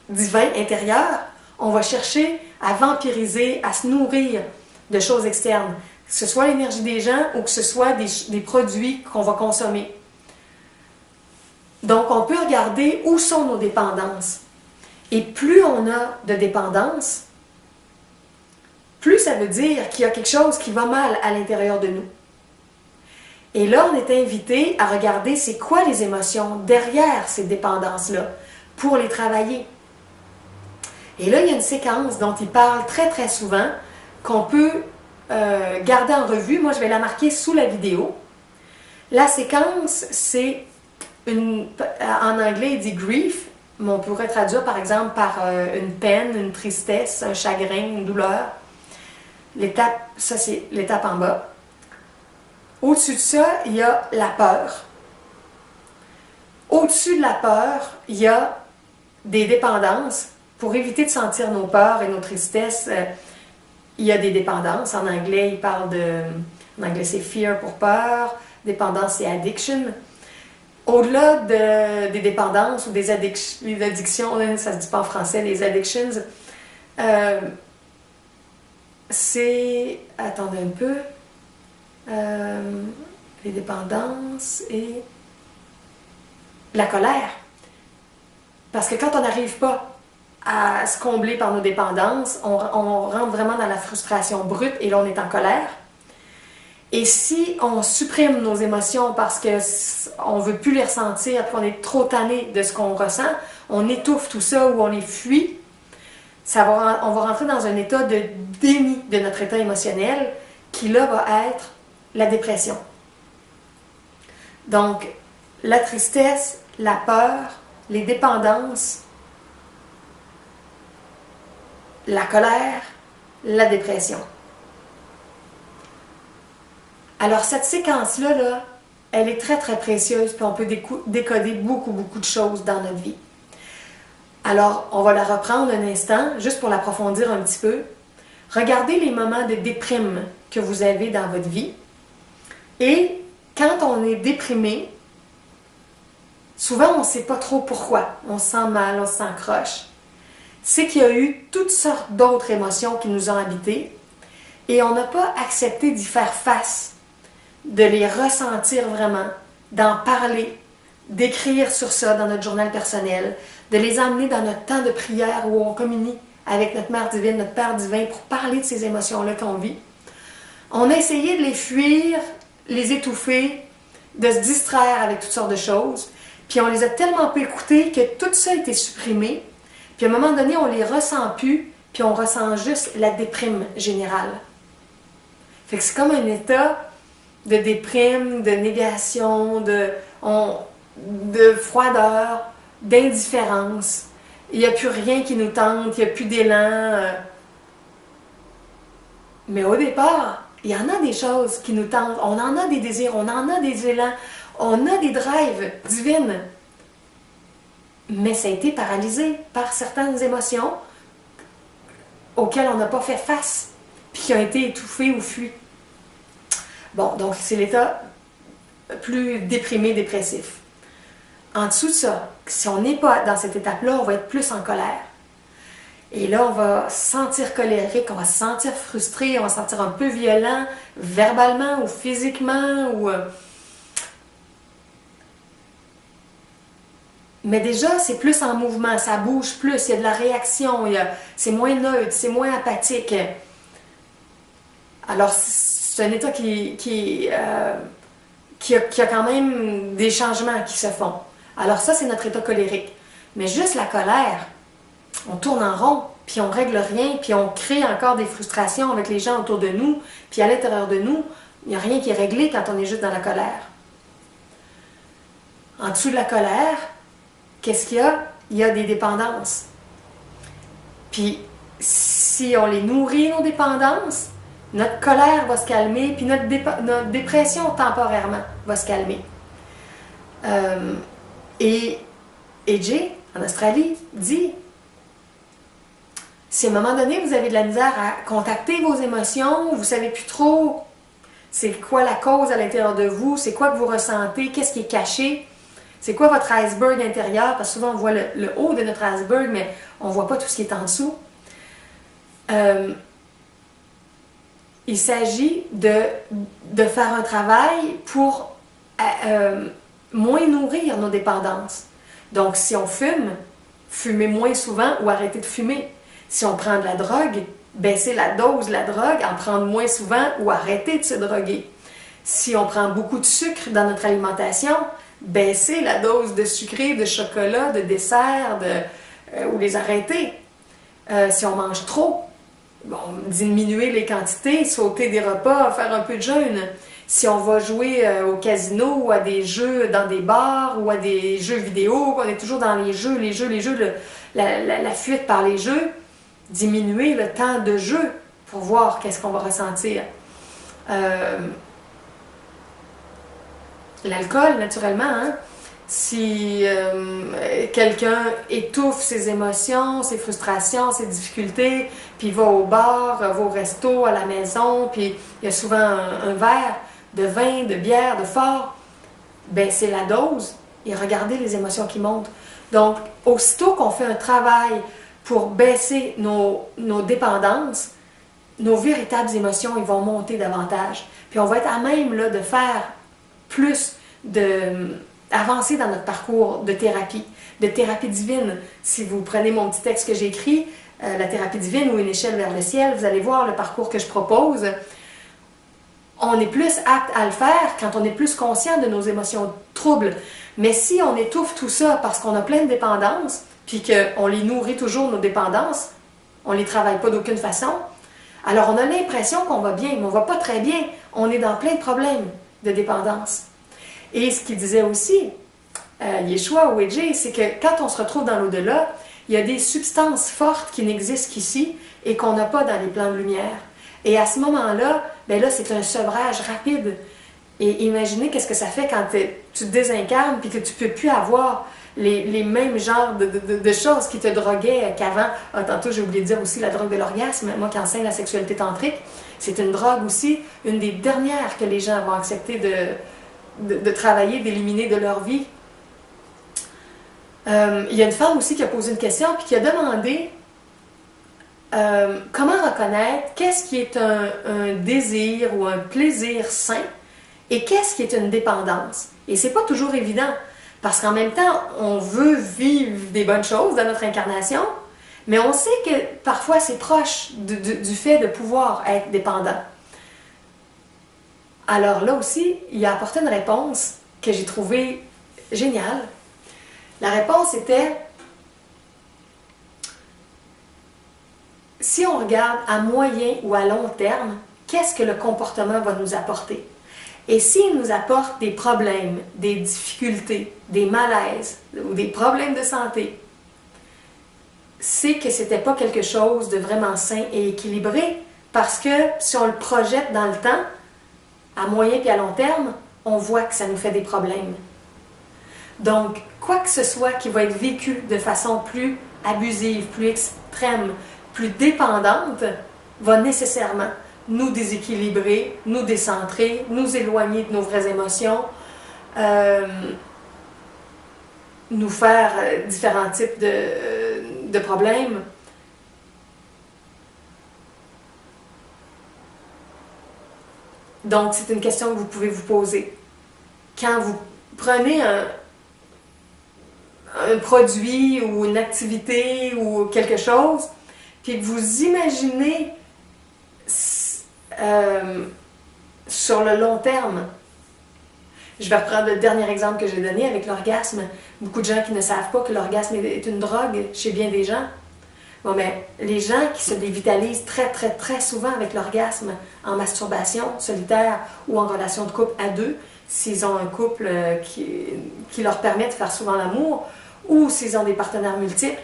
Speaker 1: divin intérieur, on va chercher à vampiriser, à se nourrir de choses externes, que ce soit l'énergie des gens ou que ce soit des produits qu'on va consommer. Donc, on peut regarder où sont nos dépendances. Et plus on a de dépendance, plus ça veut dire qu'il y a quelque chose qui va mal à l'intérieur de nous. Et là, on est invité à regarder c'est quoi les émotions derrière ces dépendances-là pour les travailler. Et là, il y a une séquence dont il parle très très souvent qu'on peut garder en revue. Moi, je vais la marquer sous la vidéo. La séquence, c'est en anglais, il dit grief, mais on pourrait traduire par exemple par une peine, une tristesse, un chagrin, une douleur. L'étape, ça c'est l'étape en bas. Au-dessus de ça, il y a la peur. Au-dessus de la peur, il y a des dépendances. Pour éviter de sentir nos peurs et nos tristesses, il y a des dépendances. En anglais, en anglais, c'est fear pour peur. Dépendance, c'est addiction. Au-delà des dépendances ou des addictions, ça ne se dit pas en français, les addictions, c'est... Attendez un peu. Les dépendances et la colère. Parce que quand on n'arrive pas à se combler par nos dépendances, on rentre vraiment dans la frustration brute et là on est en colère. Et si on supprime nos émotions parce qu'on ne veut plus les ressentir, puis on est trop tanné de ce qu'on ressent, on étouffe tout ça ou on les fuit, on va rentrer dans un état de déni de notre état émotionnel qui là va être la dépression. Donc, la tristesse, la peur, les dépendances, la colère, la dépression. Alors cette séquence-là, là, elle est très très précieuse, puis on peut décoder beaucoup beaucoup de choses dans notre vie. Alors, on va la reprendre un instant, juste pour l'approfondir un petit peu. Regardez les moments de déprime que vous avez dans votre vie. Et quand on est déprimé, souvent on ne sait pas trop pourquoi. On se sent mal, on se sent croche. C'est qu'il y a eu toutes sortes d'autres émotions qui nous ont habités et on n'a pas accepté d'y faire face, de les ressentir vraiment, d'en parler, d'écrire sur ça dans notre journal personnel, de les emmener dans notre temps de prière où on communie avec notre Mère divine, notre Père divin pour parler de ces émotions-là qu'on vit. On a essayé de les fuir, les étouffer, de se distraire avec toutes sortes de choses, puis on les a tellement peu écoutées que tout ça a été supprimé, puis à un moment donné, on les ressent plus, puis on ressent juste la déprime générale. Fait que c'est comme un état de déprime, de négation, de froideur, d'indifférence. Il n'y a plus rien qui nous tente, il n'y a plus d'élan. Mais au départ, il y en a des choses qui nous tentent. On en a des désirs, on en a des élans, on a des drives divines. Mais ça a été paralysé par certaines émotions auxquelles on n'a pas fait face, puis qui ont été étouffées ou fuies. Bon, donc c'est l'état plus déprimé, dépressif. En dessous de ça, si on n'est pas dans cette étape-là, on va être plus en colère. Et là, on va se sentir colérique, on va se sentir frustré, on va se sentir un peu violent, verbalement ou physiquement. Mais déjà, c'est plus en mouvement, ça bouge plus, il y a de la réaction, c'est moins neutre, c'est moins apathique. Alors, c'est un état qui a quand même des changements qui se font. Alors ça, c'est notre état colérique. Mais juste la colère, on tourne en rond, puis on règle rien, puis on crée encore des frustrations avec les gens autour de nous, puis à l'intérieur de nous, il n'y a rien qui est réglé quand on est juste dans la colère. En dessous de la colère, qu'est-ce qu'il y a? Il y a des dépendances. Puis si on les nourrit, nos dépendances, notre colère va se calmer, puis notre dépression temporairement va se calmer. Et Jay, en Australie, dit, si à un moment donné vous avez de la misère à contacter vos émotions, vous ne savez plus trop c'est quoi la cause à l'intérieur de vous, c'est quoi que vous ressentez, qu'est-ce qui est caché, c'est quoi votre iceberg intérieur, parce que souvent on voit le haut de notre iceberg, mais on ne voit pas tout ce qui est en dessous. Il s'agit de faire un travail pour moins nourrir nos dépendances. Donc, si on fume, fumer moins souvent ou arrêter de fumer. Si on prend de la drogue, baisser la dose de la drogue, en prendre moins souvent ou arrêter de se droguer. Si on prend beaucoup de sucre dans notre alimentation, baisser la dose de sucré, de chocolat, de dessert, ou les arrêter. Si on mange trop, bon, diminuer les quantités, sauter des repas, faire un peu de jeûne. Si on va jouer au casino ou à des jeux dans des bars ou à des jeux vidéo, on est toujours dans les jeux, la fuite par les jeux, diminuer le temps de jeu pour voir qu'est-ce qu'on va ressentir. L'alcool, naturellement, hein? Si quelqu'un étouffe ses émotions, ses frustrations, ses difficultés, puis va au bar, va au resto, à la maison, puis il y a souvent un verre de vin, de bière, de fort, ben c'est la dose. Et regardez les émotions qui montent. Donc, aussitôt qu'on fait un travail pour baisser nos dépendances, nos véritables émotions, ils vont monter davantage. Puis on va être à même là, de faire plus avancer dans notre parcours de thérapie divine. Si vous prenez mon petit texte que j'ai écrit, la thérapie divine ou une échelle vers le ciel, vous allez voir le parcours que je propose. On est plus apte à le faire quand on est plus conscient de nos émotions troubles. Mais si on étouffe tout ça parce qu'on a plein de dépendances, puis qu'on les nourrit toujours, nos dépendances, on ne les travaille pas d'aucune façon, alors on a l'impression qu'on va bien, mais on ne va pas très bien. On est dans plein de problèmes de dépendance. Et ce qu'il disait aussi, Yeshua ou Edgey, c'est que quand on se retrouve dans l'au-delà, il y a des substances fortes qui n'existent qu'ici et qu'on n'a pas dans les plans de lumière. Et à ce moment-là, ben là, c'est un sevrage rapide. Et imaginez qu'est-ce que ça fait quand tu te désincarnes puis que tu ne peux plus avoir les mêmes genres de choses qui te droguaient qu'avant. Ah, tantôt, j'ai oublié de dire aussi la drogue de l'orgasme. Moi qui enseigne la sexualité tantrique, c'est une drogue aussi, une des dernières que les gens vont accepter de travailler, d'éliminer de leur vie. Il y a une femme aussi qui a posé une question puis qui a demandé comment reconnaître qu'est-ce qui est un désir ou un plaisir sain et qu'est-ce qui est une dépendance. Et c'est pas toujours évident, parce qu'en même temps, on veut vivre des bonnes choses dans notre incarnation, mais on sait que parfois c'est proche du fait de pouvoir être dépendant. Alors là aussi, il a apporté une réponse que j'ai trouvée géniale. La réponse était: si on regarde à moyen ou à long terme, qu'est-ce que le comportement va nous apporter? Et s'il nous apporte des problèmes, des difficultés, des malaises ou des problèmes de santé, c'est que c'était pas quelque chose de vraiment sain et équilibré, parce que si on le projette dans le temps, à moyen et à long terme, on voit que ça nous fait des problèmes. Donc, quoi que ce soit qui va être vécu de façon plus abusive, plus extrême, plus dépendante, va nécessairement nous déséquilibrer, nous décentrer, nous éloigner de nos vraies émotions, nous faire différents types de problèmes. Donc, c'est une question que vous pouvez vous poser. Quand vous prenez un produit ou une activité ou quelque chose, puis que vous imaginez sur le long terme. Je vais reprendre le dernier exemple que j'ai donné avec l'orgasme. Beaucoup de gens qui ne savent pas que l'orgasme est une drogue chez bien des gens. Bon, mais les gens qui se dévitalisent très, très, très souvent avec l'orgasme en masturbation solitaire ou en relation de couple à deux, s'ils ont un couple qui leur permet de faire souvent l'amour, ou s'ils ont des partenaires multiples.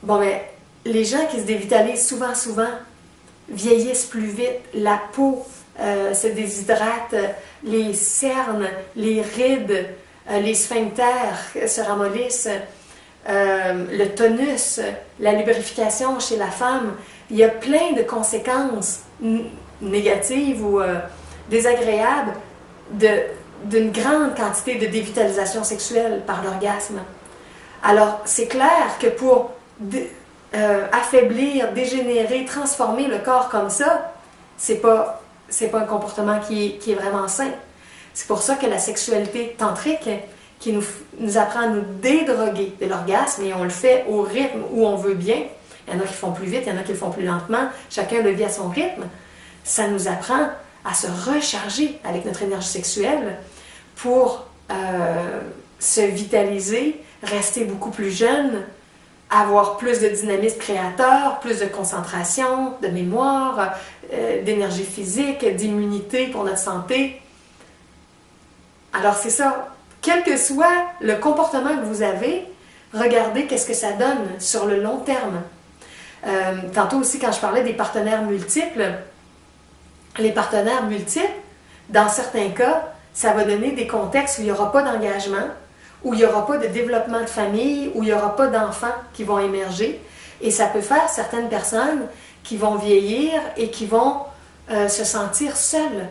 Speaker 1: Bon, mais les gens qui se dévitalisent souvent vieillissent plus vite, la peau se déshydrate, les cernes, les rides, les sphincters se ramollissent, le tonus, la lubrification chez la femme. Il y a plein de conséquences négatives ou désagréables d'une grande quantité de dévitalisation sexuelle par l'orgasme. Alors, c'est clair que pour affaiblir, dégénérer, transformer le corps comme ça, c'est pas un comportement qui est vraiment sain. C'est pour ça que la sexualité tantrique, qui nous apprend à nous dédroguer de l'orgasme, et on le fait au rythme où on veut bien. Il y en a qui font plus vite, il y en a qui le font plus lentement, chacun le vit à son rythme. Ça nous apprend à se recharger avec notre énergie sexuelle pour se vitaliser, rester beaucoup plus jeune, avoir plus de dynamisme créateur, plus de concentration, de mémoire, d'énergie physique, d'immunité pour notre santé. Alors c'est ça, quel que soit le comportement que vous avez, regardez qu'est-ce que ça donne sur le long terme. Tantôt aussi, quand je parlais des partenaires multiples, les partenaires multiples, dans certains cas, ça va donner des contextes où il n'y aura pas d'engagement, où il n'y aura pas de développement de famille, où il n'y aura pas d'enfants qui vont émerger. Et ça peut faire certaines personnes qui vont vieillir et qui vont se sentir seules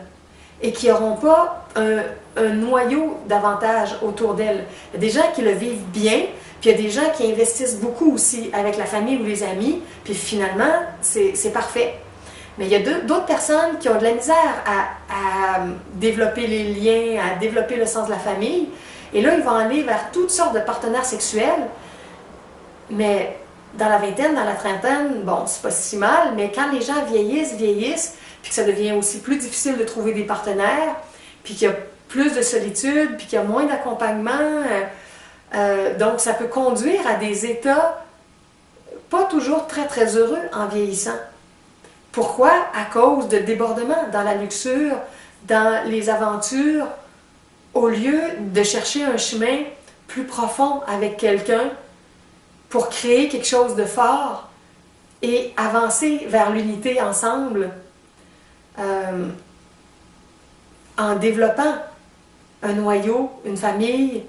Speaker 1: et qui n'auront pas un noyau d'avantages autour d'elles. Il y a des gens qui le vivent bien, puis il y a des gens qui investissent beaucoup aussi avec la famille ou les amis, puis finalement, c'est parfait. Mais il y a d'autres personnes qui ont de la misère à développer les liens, à développer le sens de la famille. Et là, ils vont aller vers toutes sortes de partenaires sexuels. Mais dans la vingtaine, dans la trentaine, bon, c'est pas si mal. Mais quand les gens vieillissent, puis que ça devient aussi plus difficile de trouver des partenaires, puis qu'il y a plus de solitude, puis qu'il y a moins d'accompagnement, donc ça peut conduire à des états pas toujours très, très heureux en vieillissant. Pourquoi? À cause de débordements dans la luxure, dans les aventures, au lieu de chercher un chemin plus profond avec quelqu'un pour créer quelque chose de fort. et avancer vers l'unité ensemble en développant un noyau, une famille,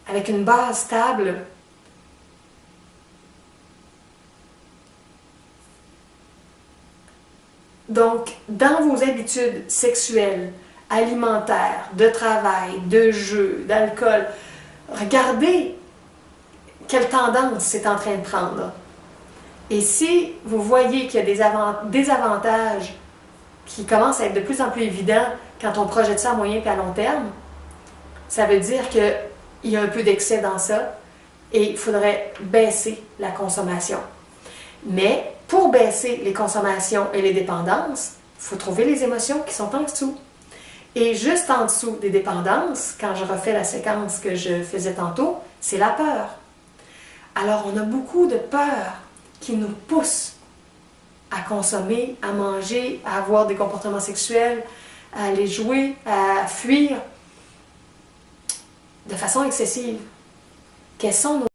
Speaker 1: avec une base stable. Donc, dans vos habitudes sexuelles, alimentaires, de travail, de jeu, d'alcool, regardez quelle tendance c'est en train de prendre. Et si vous voyez qu'il y a des avantages qui commencent à être de plus en plus évidents quand on projette ça à moyen et à long terme, ça veut dire qu'il y a un peu d'excès dans ça et il faudrait baisser la consommation. Mais pour baisser les consommations et les dépendances, il faut trouver les émotions qui sont en dessous. Et juste en dessous des dépendances, quand je refais la séquence que je faisais tantôt, c'est la peur. Alors on a beaucoup de peur qui nous pousse à consommer, à manger, à avoir des comportements sexuels, à aller jouer, à fuir de façon excessive. Quelles sont